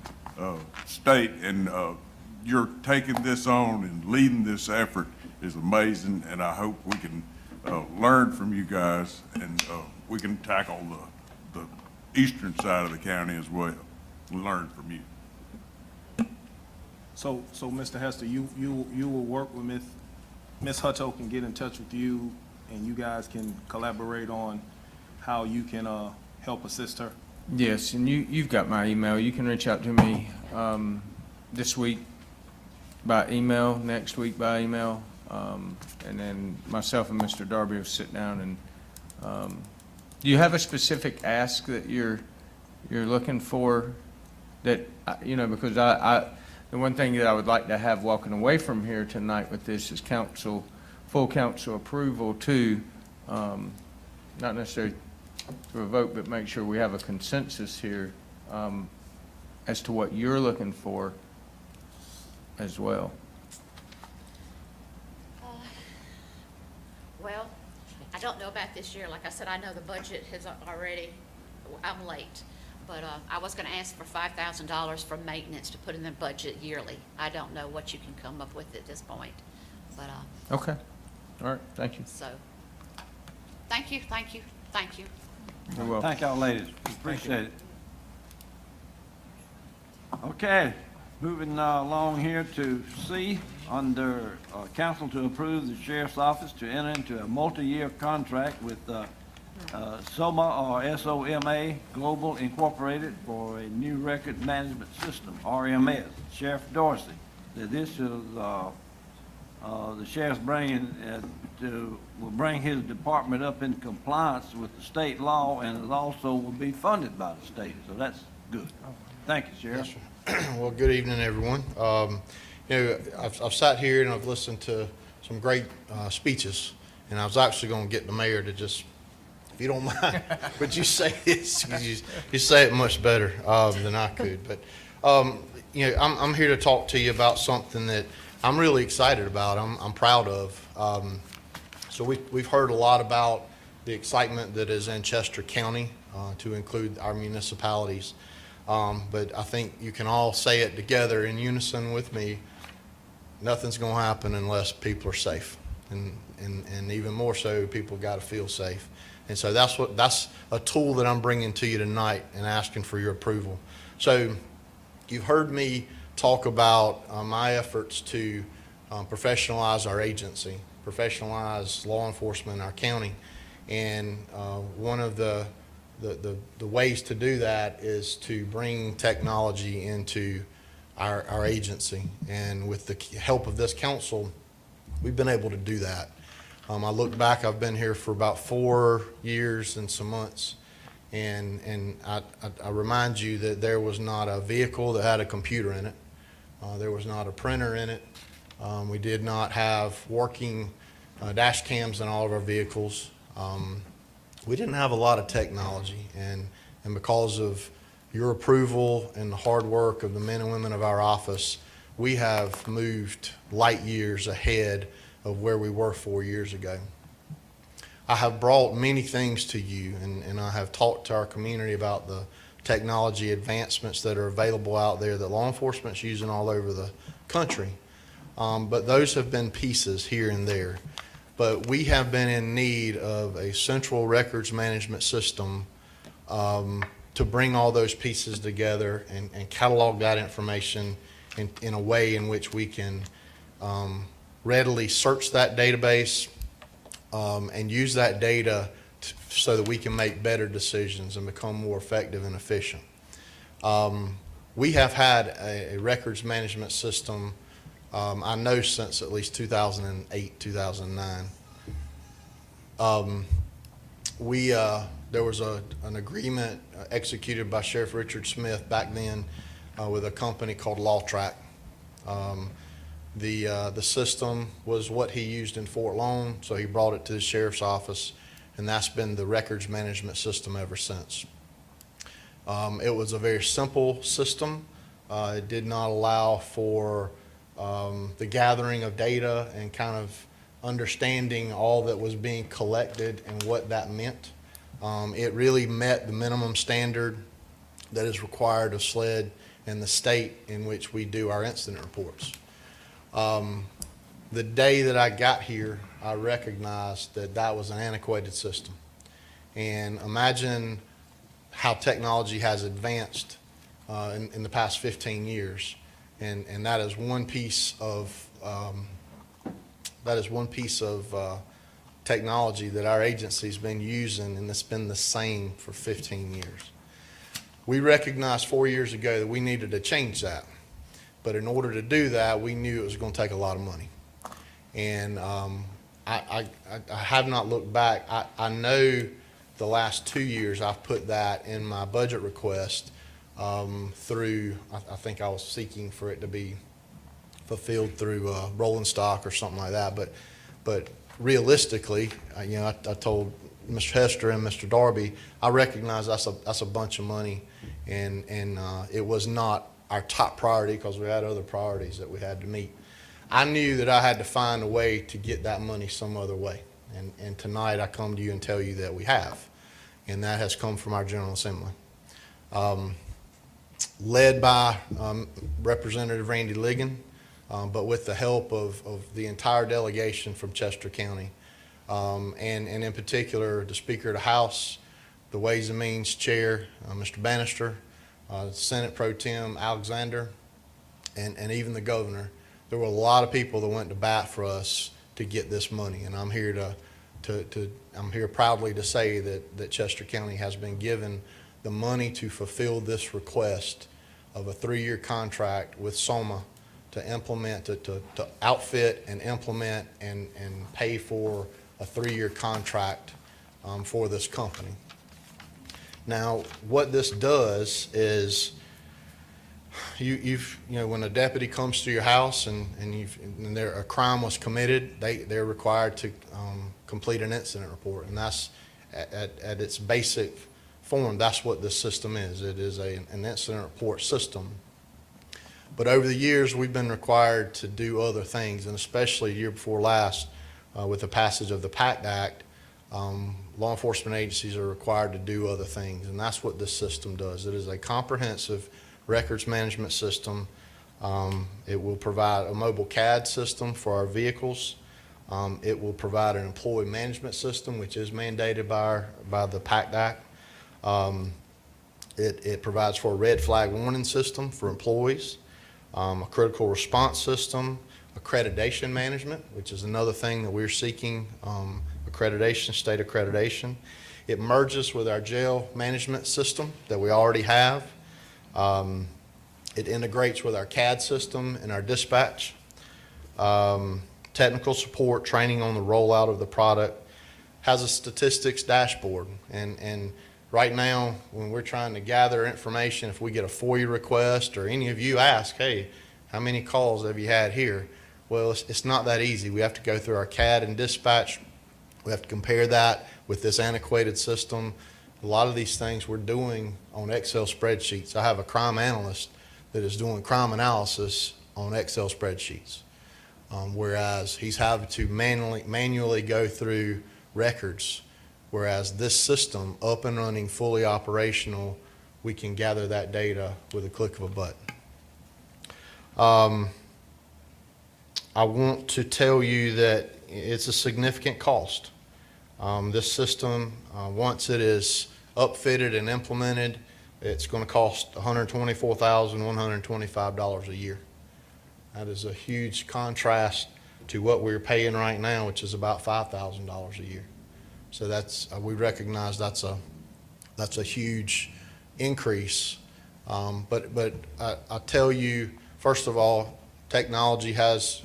state, and you're taking this on and leading this effort is amazing, and I hope we can learn from you guys, and we can tackle the eastern side of the county as well, and learn from you. So Mr. Hester, you will work with Ms. Hutto can get in touch with you, and you guys can collaborate on how you can help assist her? Yes, and you've got my email. You can reach out to me this week by email, next week by email, and then myself and Mr. Darby will sit down and, do you have a specific ask that you're looking for that, because the one thing that I would like to have walking away from here tonight with this is full council approval to, not necessarily to a vote, but make sure we have a consensus here as to what you're looking for as well. Well, I don't know about this year. Like I said, I know the budget has already, I'm late. But I was going to ask for $5,000 for maintenance to put in the budget yearly. I don't know what you can come up with at this point, but. Okay. All right. Thank you. So, thank you. You're welcome. Thank y'all, ladies. Appreciate it. Okay, moving along here to C, under council to approve the sheriff's office to enter into a multi-year contract with SOMA or SOMA Global Incorporated for a new record management system, RMS. Sheriff Dorsey, that this is, the sheriff's will bring his department up in compliance with the state law, and it also will be funded by the state, so that's good. Thank you, Sheriff. Well, good evening, everyone. I've sat here and I've listened to some great speeches, and I was actually going to get the mayor to just, if you don't mind, would you say this? You say it much better than I could. But I'm here to talk to you about something that I'm really excited about. I'm proud of. So we've heard a lot about the excitement that is in Chester County, to include our municipalities. But I think you can all say it together in unison with me. Nothing's going to happen unless people are safe, and even more so, people got to feel safe. And so that's a tool that I'm bringing to you tonight and asking for your approval. So you've heard me talk about my efforts to professionalize our agency, professionalize law enforcement in our county. And one of the the ways to do that is to bring technology into our agency. And with the help of this council, we've been able to do that. I look back, I've been here for about 4 years and some months, and I remind you that there was not a vehicle that had a computer in it. There was not a printer in it. We did not have working dash cams in all of our vehicles. We didn't have a lot of technology, and because of your approval and the hard work of the men and women of our office, we have moved light years ahead of where we were 4 years ago. I have brought many things to you, and I have talked to our community about the technology advancements that are available out there that law enforcement's using all over the country. But those have been pieces here and there. But we have been in need of a central records management system to bring all those pieces together and catalog that information in a way in which we can readily search that database and use that data so that we can make better decisions and become more effective and efficient. We have had a records management system, I know, since at least 2008, 2009. There was an agreement executed by Sheriff Richard Smith back then with a company called LawTrack. The system was what he used in Fort Lone, so he brought it to the sheriff's office, and that's been the records management system ever since. It was a very simple system. It did not allow for the gathering of data and kind of understanding all that was being collected and what that meant. It really met the minimum standard that is required of SLED and the state in which we do our incident reports. The day that I got here, I recognized that that was an antiquated system. And imagine how technology has advanced in the past 15 years. And that is one piece of technology that our agency's been using, and it's been the same for 15 years. We recognized 4 years ago that we needed to change that. But in order to do that, we knew it was going to take a lot of money. And I have not looked back. I know the last 2 years I've put that in my budget request through, I think I was seeking for it to be fulfilled through rolling stock or something like that. But realistically, I told Mr. Hester and Mr. Darby, I recognize that's a bunch of money, and it was not our top priority because we had other priorities that we had to meet. I knew that I had to find a way to get that money some other way. And tonight I come to you and tell you that we have. And that has come from our General Assembly. Led by Representative Randy Ligon, but with the help of the entire delegation from Chester County. And in particular, the Speaker of the House, the Ways and Means Chair, Mr. Bannister, Senate Pro Tem Alexander, and even the governor. There were a lot of people that went to bat for us to get this money, and I'm here I'm here proudly to say that Chester County has been given the money to fulfill this request of a 3-year contract with SOMA to implement, to outfit and implement and pay for a 3-year contract for this company. Now, what this does is, when a deputy comes to your house and a crime was committed, they're required to complete an incident report, and that's at its basic form. That's what this system is. It is an incident report system. But over the years, we've been required to do other things, and especially year before last, with the passage of the PACT Act, law enforcement agencies are required to do other things, and that's what this system does. It is a comprehensive records management system. It will provide a mobile CAD system for our vehicles. It will provide an employee management system, which is mandated by the PACT Act. It provides for a red flag warning system for employees, a critical response system, accreditation management, which is another thing that we're seeking, accreditation, state accreditation. It merges with our jail management system that we already have. It integrates with our CAD system and our dispatch. Technical support, training on the rollout of the product, has a statistics dashboard. And right now, when we're trying to gather information, if we get a FOIA request or any of you ask, hey, how many calls have you had here? Well, it's not that easy. We have to go through our CAD and dispatch. We have to compare that with this antiquated system. A lot of these things we're doing on Excel spreadsheets. I have a crime analyst that is doing crime analysis on Excel spreadsheets, whereas he's having to manually go through records. Whereas this system, up and running, fully operational, we can gather that data with a click of a button. I want to tell you that it's a significant cost. This system, once it is upfitted and implemented, it's going to cost $124,125 a year. That is a huge contrast to what we're paying right now, which is about $5,000 a year. So that's we recognize that's a huge increase. But I tell you, first of all, technology has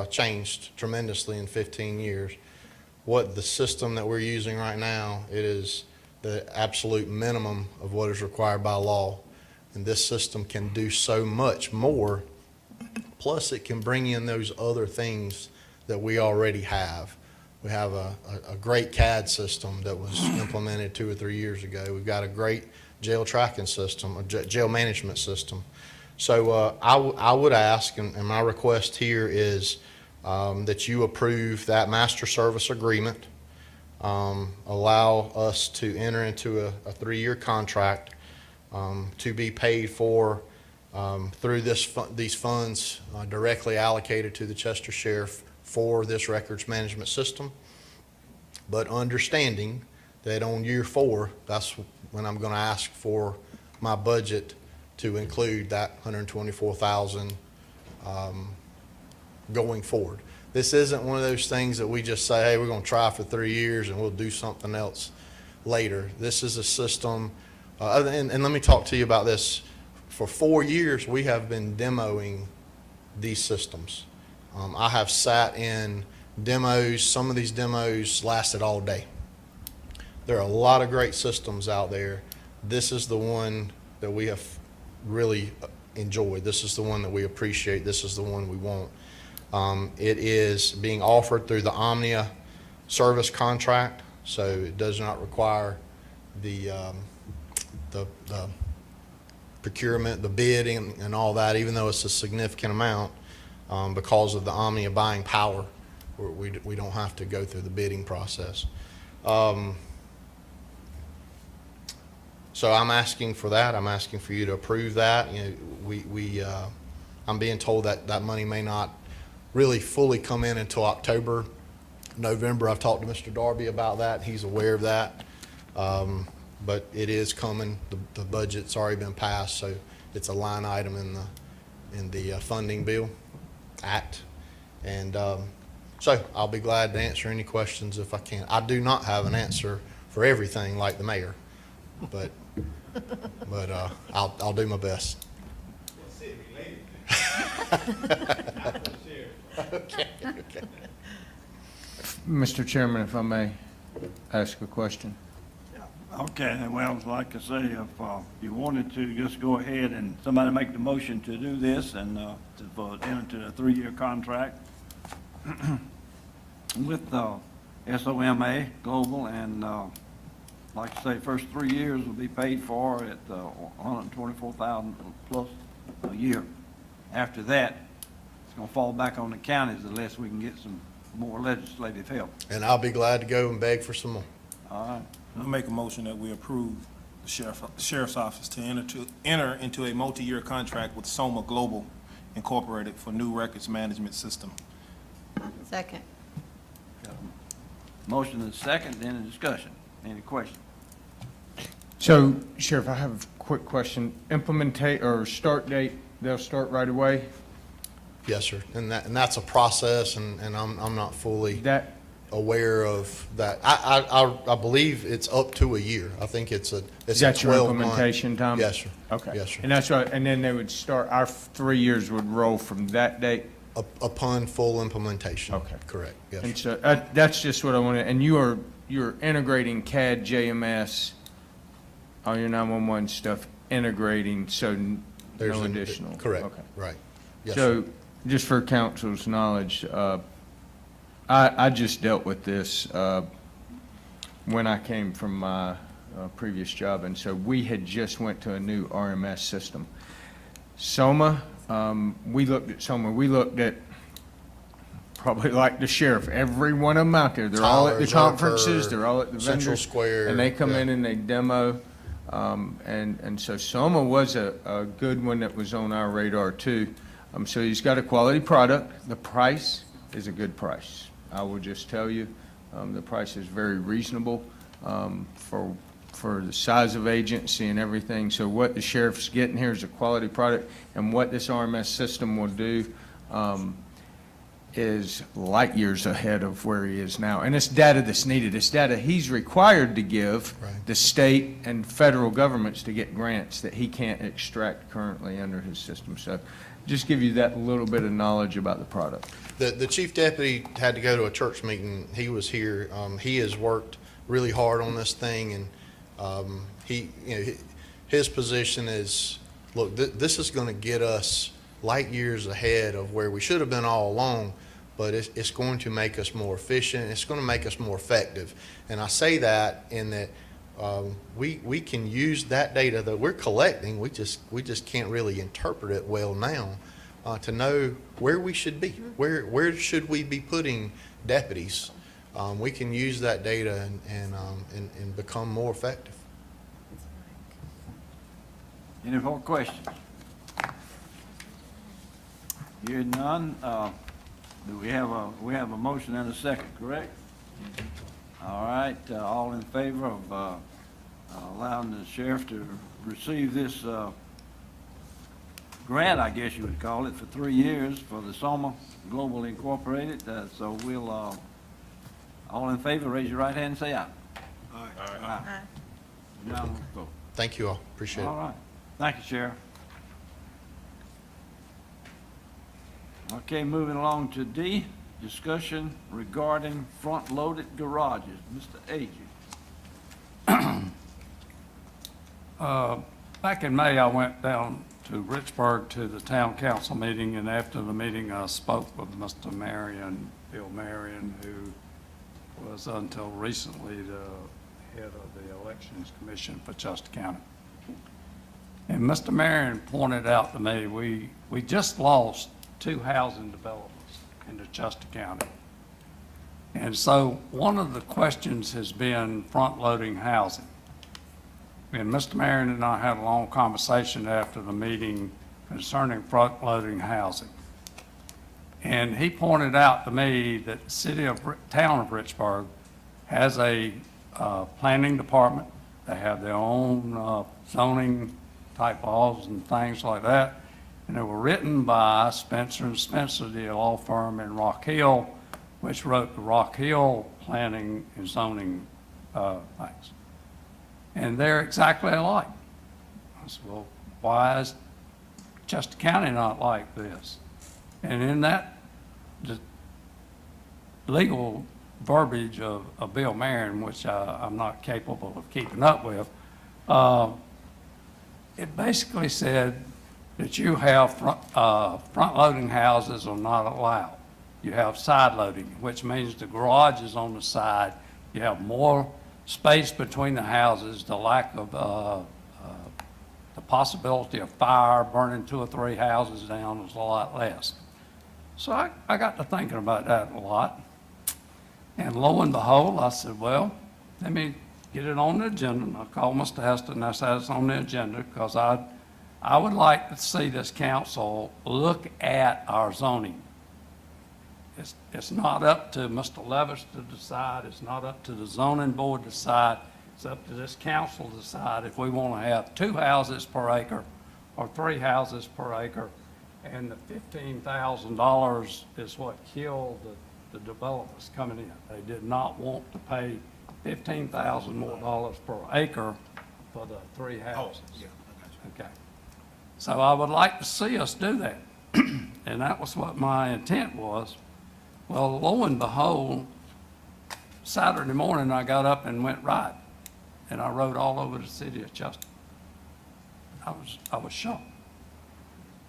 changed tremendously in 15 years. What the system that we're using right now, it is the absolute minimum of what is required by law. And this system can do so much more. Plus, it can bring in those other things that we already have. We have a great CAD system that was implemented 2 or 3 years ago. We've got a great jail tracking system, a jail management system. So I would ask, and my request here is that you approve that master service agreement, allow us to enter into a 3-year contract to be paid for through these funds directly allocated to the Chester Sheriff for this records management system, but understanding that on year 4, that's when I'm going to ask for my budget to include that $124,000 going forward. This isn't one of those things that we just say, hey, we're going to try for 3 years and we'll do something else later. This is a system, and let me talk to you about this. For 4 years, we have been demoing these systems. I have sat in demos. Some of these demos lasted all day. There are a lot of great systems out there. This is the one that we have really enjoyed. This is the one that we appreciate. This is the one we want. It is being offered through the Omnia service contract, so it does not require the procurement, the bidding, and all that, even though it's a significant amount. Because of the Omnia buying power, we don't have to go through the bidding process. So I'm asking for that. I'm asking for you to approve that. You know, I'm being told that that money may not really fully come in until October, November. I've talked to Mr. Darby about that. He's aware of that. But it is coming. The budget's already been passed, so it's a line item in the funding bill act. And so I'll be glad to answer any questions if I can. I do not have an answer for everything like the mayor, but I'll do my best. Okay. Mr. Chairman, if I may ask a question. Okay, well, like I say, if you wanted to, just go ahead and somebody make the motion to do this and to enter a 3-year contract with SOMA Global, and like I say, first 3 years will be paid for at $124,000 plus a year. After that, it's going to fall back on the counties unless we can get some more legislative help. And I'll be glad to go and beg for some more. All right. I'll make a motion that we approve the sheriff's office to enter into a multi-year contract with Soma Global Incorporated for new records management system. Second. Motion and second, any discussion? Any question? So, Sheriff, I have a quick question. Start date, they'll start right away? Yes, sir. And that's a process, and I'm not fully. aware of that. I believe it's up to a year. I think it's a Is that your 12-month implementation time? Yes, sir. Okay. Yes, sir. And that's right, and then they would start, our 3 years would roll from that date? Upon full implementation. Okay. Correct, yes, And sir. so, that's just what I wanted, and you're integrating CAD, JMS, all your 911 stuff, integrating, so There's no an- additional? Correct, Okay. right. Yes, So, sir. just for council's knowledge, I just dealt with this when I came from my previous job, and so we had just went to a new RMS system. Soma, we looked at Soma, we looked at probably like the sheriff, every one of them out there. They're all at the Tyler, conferences, Zerker, they're all at the Central vendors. Square, And they come yeah. in and they demo. And so Soma was a good one that was on our radar too. So he's got a quality product. The price is a good price. I will just tell you, the price is very reasonable for the size of agency and everything. So what the sheriff's getting here is a quality product, and what this RMS system will do is light years ahead of where he is now. And it's data that's needed. It's data he's required to give the state and federal governments to get grants that he can't extract currently under his system. So just give you that little bit of knowledge about the product. The chief deputy had to go to a church meeting. He was here. He has worked really hard on this thing, and his position is, look, this is going to get us light years ahead of where we should have been all along, but it's going to make us more efficient. It's going to make us more effective. And I say that in that we can use that data that we're collecting. We just can't really interpret it well now to know where we should be. Where should we be putting deputies? We can use that data and become more effective. Any more questions? Hearing none, do we have a motion and a second, correct? All right, all in favor of allowing the sheriff to receive this grant, I guess you would call it, for 3 years for the Soma Global Incorporated. So we'll, all in favor, raise your right hand and say aye. Aye. Unanimous vote. Thank you all. Appreciate it. All right. Thank you, Sheriff. Okay, moving along to D, discussion regarding front-loaded garages. Mr. Agee. Back in May, I went down to Richburg to the town council meeting, and after the meeting, I spoke with Mr. Marion, Bill Marion, who was until recently the head of the Elections Commission for Chester County. And Mr. Marion pointed out to me, we just lost 2 housing developments into Chester County. And so one of the questions has been front-loading housing. And Mr. Marion and I had a long conversation after the meeting concerning front-loading housing. And he pointed out to me that the town of Richburg has a planning department. They have their own zoning type laws and things like that. And they were written by Spencer & Spencer, the law firm in Rock Hill, which wrote the Rock Hill planning and zoning things. And they're exactly alike. I said, well, why is Chester County not like this? And in that, the legal verbiage of Bill Marion, which I'm not capable of keeping up with, it basically said that you have front-loading houses are not allowed. You have side-loading, which means the garage is on the side. You have more space between the houses. The lack of the possibility of fire burning 2 or 3 houses down is a lot less. So I got to thinking about that a lot. And lo and behold, I said, well, let me get it on the agenda. And I called Mr. Hester and I said it's on the agenda because I would like to see this council look at our zoning. It's not up to Mr. Levis to decide. It's not up to the zoning board to decide. It's up to this council to decide if we want to have 2 houses per acre or 3 houses per acre. And the $15,000 is what killed the developers coming in. They did not want to pay $15,000 more per acre for the 3 houses. Okay. So I would like to see us do that. And that was what my intent was. Well, lo and behold, Saturday morning, I got up and went riding. And I rode all over the city of Chester. I was shocked.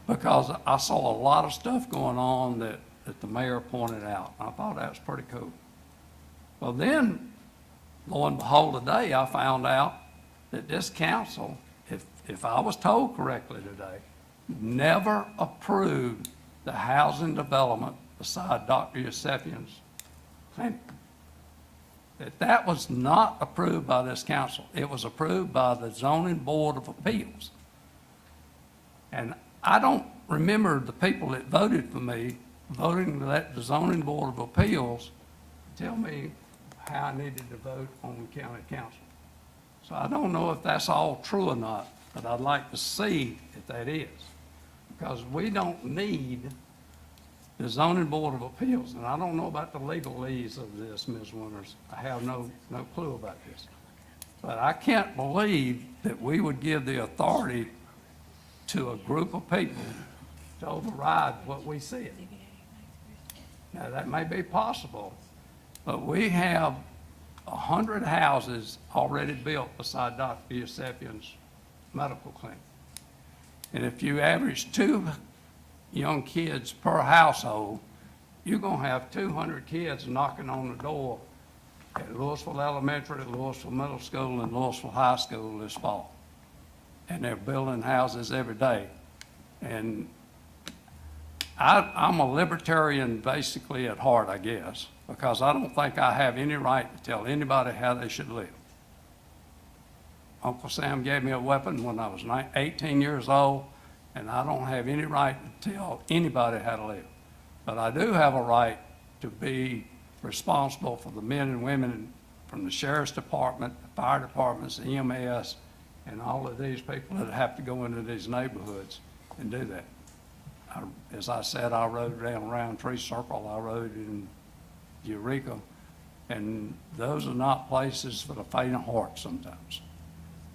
Because I saw a lot of stuff going on that the mayor pointed out. I thought that was pretty cool. Well, then, lo and behold, today I found out that this council, if I was told correctly today, never approved the housing development beside Dr. Yusefian's clinic. That was not approved by this council. It was approved by the Zoning Board of Appeals. And I don't remember the people that voted for me voting to let the Zoning Board of Appeals tell me how I needed to vote on the county council. So I don't know if that's all true or not, but I'd like to see if that is. Because we don't need the Zoning Board of Appeals, and I don't know about the legalese of this, Ms. Winters. I have no clue about this. But I can't believe that we would give the authority to a group of people to override what we said. Now, that may be possible, but we have 100 houses already built beside Dr. Yusefian's medical clinic. And if you average 2 young kids per household, you're going to have 200 kids knocking on the door at Louisville Elementary, Louisville Middle School, and Louisville High School this fall. And they're building houses every day. And I'm a libertarian basically at heart, I guess, because I don't think I have any right to tell anybody how they should live. Uncle Sam gave me a weapon when I was 18 years old, and I don't have any right to tell anybody how to live. But I do have a right to be responsible for the men and women from the sheriff's department, the fire departments, the EMS, and all of these people that have to go into these neighborhoods and do that. As I said, I rode down Roundtree Circle, I rode in Eureka, and those are not places for the faint of heart sometimes.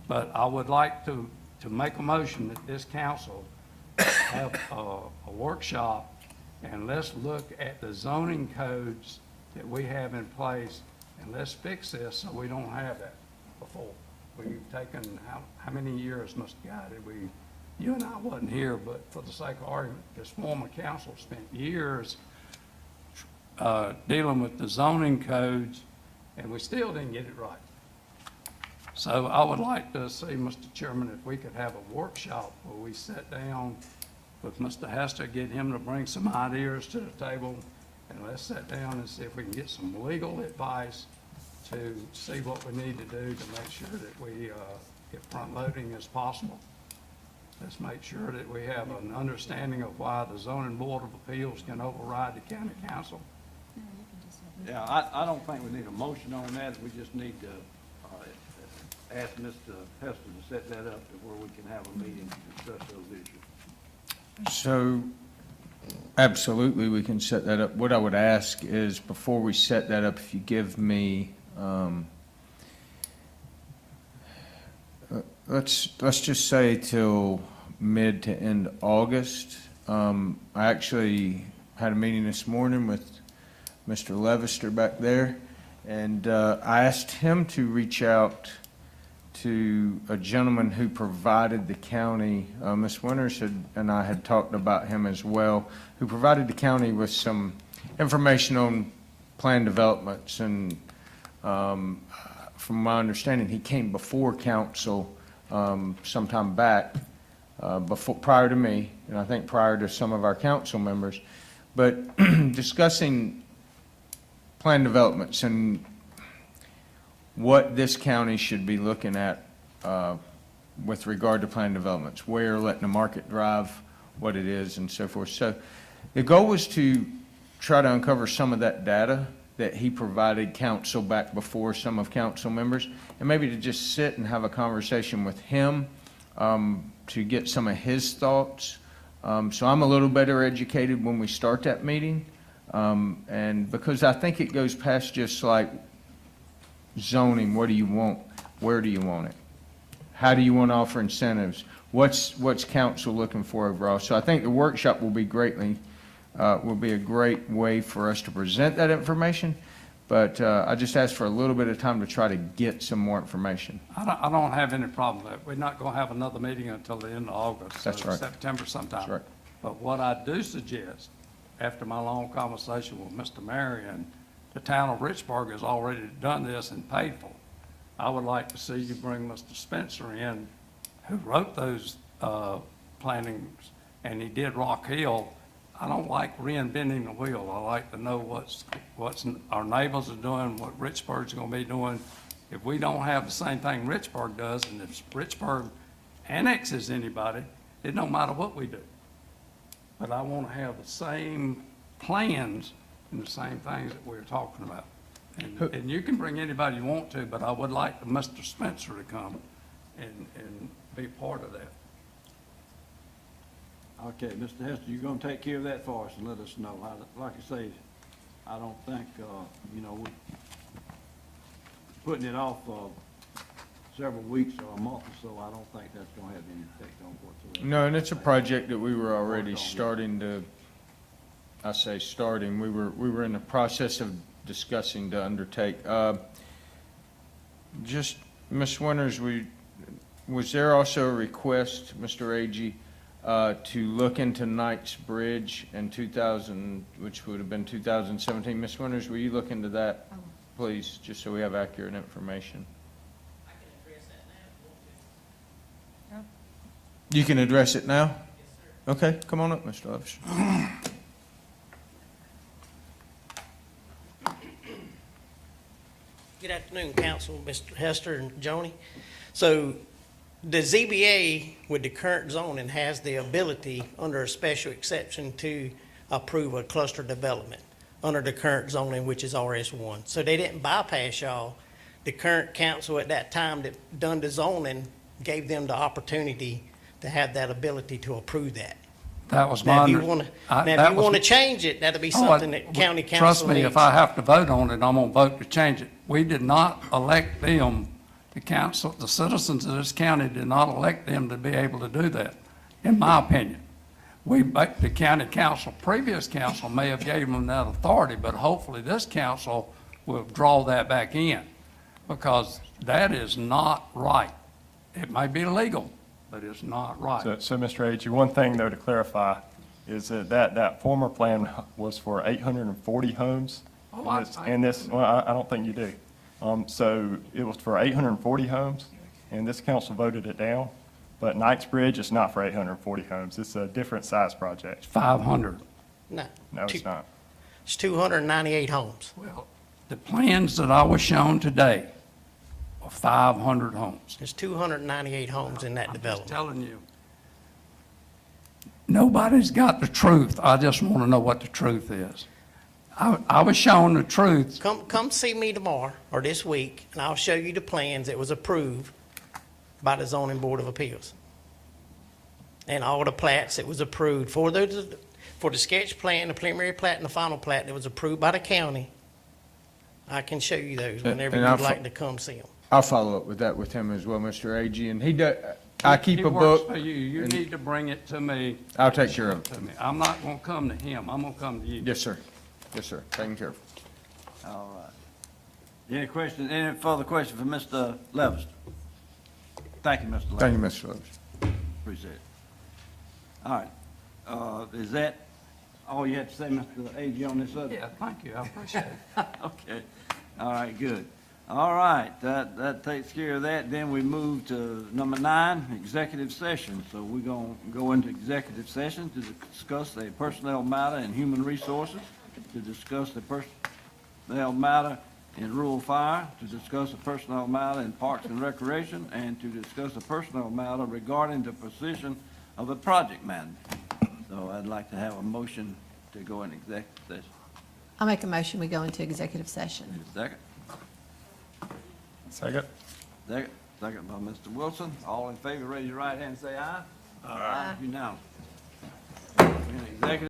But I would like to make a motion that this council have a workshop, and let's look at the zoning codes that we have in place, and let's fix this so we don't have that before. We've taken, how many years, Mr. Guy, did we, you and I wasn't here, but for the sake of argument, this former council spent years dealing with the zoning codes, and we still didn't get it right. So I would like to see, Mr. Chairman, if we could have a workshop where we sit down with Mr. Hester, get him to bring some ideas to the table, and let's sit down and see if we can get some legal advice to see what we need to do to make sure that we get front-loading as possible. Let's make sure that we have an understanding of why the Zoning Board of Appeals can override the county council. Yeah, I don't think we need a motion on that. We just need to ask Mr. Hester to set that up to where we can have a meeting to discuss those issues. So, absolutely, we can set that up. What I would ask is, before we set that up, if you give me, let's just say till mid to end August. I actually had a meeting this morning with Mr. Levester back there, and I asked him to reach out to a gentleman who provided the county, Ms. Winters and I had talked about him as well, who provided the county with some information on planned developments. And from my understanding, he came before council sometime back, prior to me, and I think prior to some of our council members, but discussing planned developments and what this county should be looking at with regard to planned developments, where letting the market drive what it is and so forth. So the goal was to try to uncover some of that data that he provided council back before some of council members, and maybe to just sit and have a conversation with him to get some of his thoughts. So I'm a little better educated when we start that meeting. And because I think it goes past just like zoning, what do you want? Where do you want it? How do you want to offer incentives? What's council looking for overall? So I think the workshop will be a great way for us to present that information. But I just asked for a little bit of time to try to get some more information. I don't have any problem with that. We're not going to have another meeting until the end of August. That's so right. September sometime. That's right. But what I do suggest, after my long conversation with Mr. Marion, the town of Richburg has already done this and paid for it. I would like to see you bring Mr. Spencer in, who wrote those plannings, and he did Rock Hill. I don't like reinventing the wheel. I like to know what's our neighbors are doing, what Richburg's gonna be doing. If we don't have the same thing Richburg does, and if Richburg annexes anybody, it don't matter what we do. But I wanna have the same plans and the same things that we're talking about. And you can bring anybody you want to, but I would like Mr. Spencer to come and be part of that. Okay, Mr. Hester, you're gonna take care of that for us and let us know. Like I say, I don't think, we're putting it off several weeks or a month or so, I don't think that's gonna have any effect on whatsoever. No, and it's a project that we were already starting to, I say starting, we were in the process of discussing to undertake. Just, Ms. Winters, was there also a request, Mr. Agee, to look into Knight's Bridge in 2000, which would have been 2017? Ms. Winters, will you look into that, please, just so we have accurate information? You can address it now? Okay, come on up, Mr. Levis. Good afternoon, Council, Mr. Hester and Joni. So the ZBA with the current zoning has the ability under a special exception to approve a cluster development under the current zoning, which is RS1. So they didn't bypass y'all. The current council at that time that done the zoning gave them the opportunity to have that ability to approve that. That was Now, my. if you under- want I- to, that if you was- want to change it, that'll be Oh, something that county council Trust me, needs. if I have to vote on it, I'm gonna vote to change it. We did not elect them, the council, the citizens of this county did not elect them to be able to do that, in my opinion. The county council, previous council may have gave them that authority, but hopefully this council will draw that back in, because that is not right. It may be illegal, but it's not right. So, Mr. Agee, one thing though to clarify is that former plan was for 840 homes. Oh, And this, well, I don't think you do. So it was for 840 homes, and this council voted it down. But Knight's Bridge is not for 840 homes. It's a different size project. 500. No, No, it's not. it's 298 homes. Well, the plans that I was shown today are 500 homes. There's 298 homes in that I'm just development. telling you, nobody's got the truth. I just want to know what the truth is. I was shown the truth. Come see me tomorrow or this week, and I'll show you the plans that was approved by the zoning board of appeals. And all the plats that was approved for the sketch plan, the preliminary plat, and the final plat that was approved by the county. I can show you those whenever And you'd I'll like to come see them. I'll follow up with that with him as well, Mr. Agee, and he does, I keep It a works book. for you. You and need to bring it to me. I'll take care of it. To me. I'm not going to come to him. I'm going to come to you. Yes, sir. Yes, sir. Taken care of. All right. Any further questions for Mr. Levis? Thank you, Mr. Levis. Thank you, Mr. Levis. Appreciate it. All right. Is that all you had to say, Mr. Agee, on this subject? Yeah, thank you. I appreciate it. Okay. All right, good. All right, that takes care of that. Then we move to number 9, executive session. So we're going to go into executive session to discuss a personnel matter in human resources, to discuss the personnel matter in rural fire, to discuss a personnel matter in parks and recreation, and to discuss a personnel matter regarding the position of a project manager. So I'd like to have a motion to go in executive session. I'll make a motion, we go into executive session. Second? Second? Second by Mr. Wilson. All in favor, raise your right hand and say aye. Aye. Unanimous. We're in executive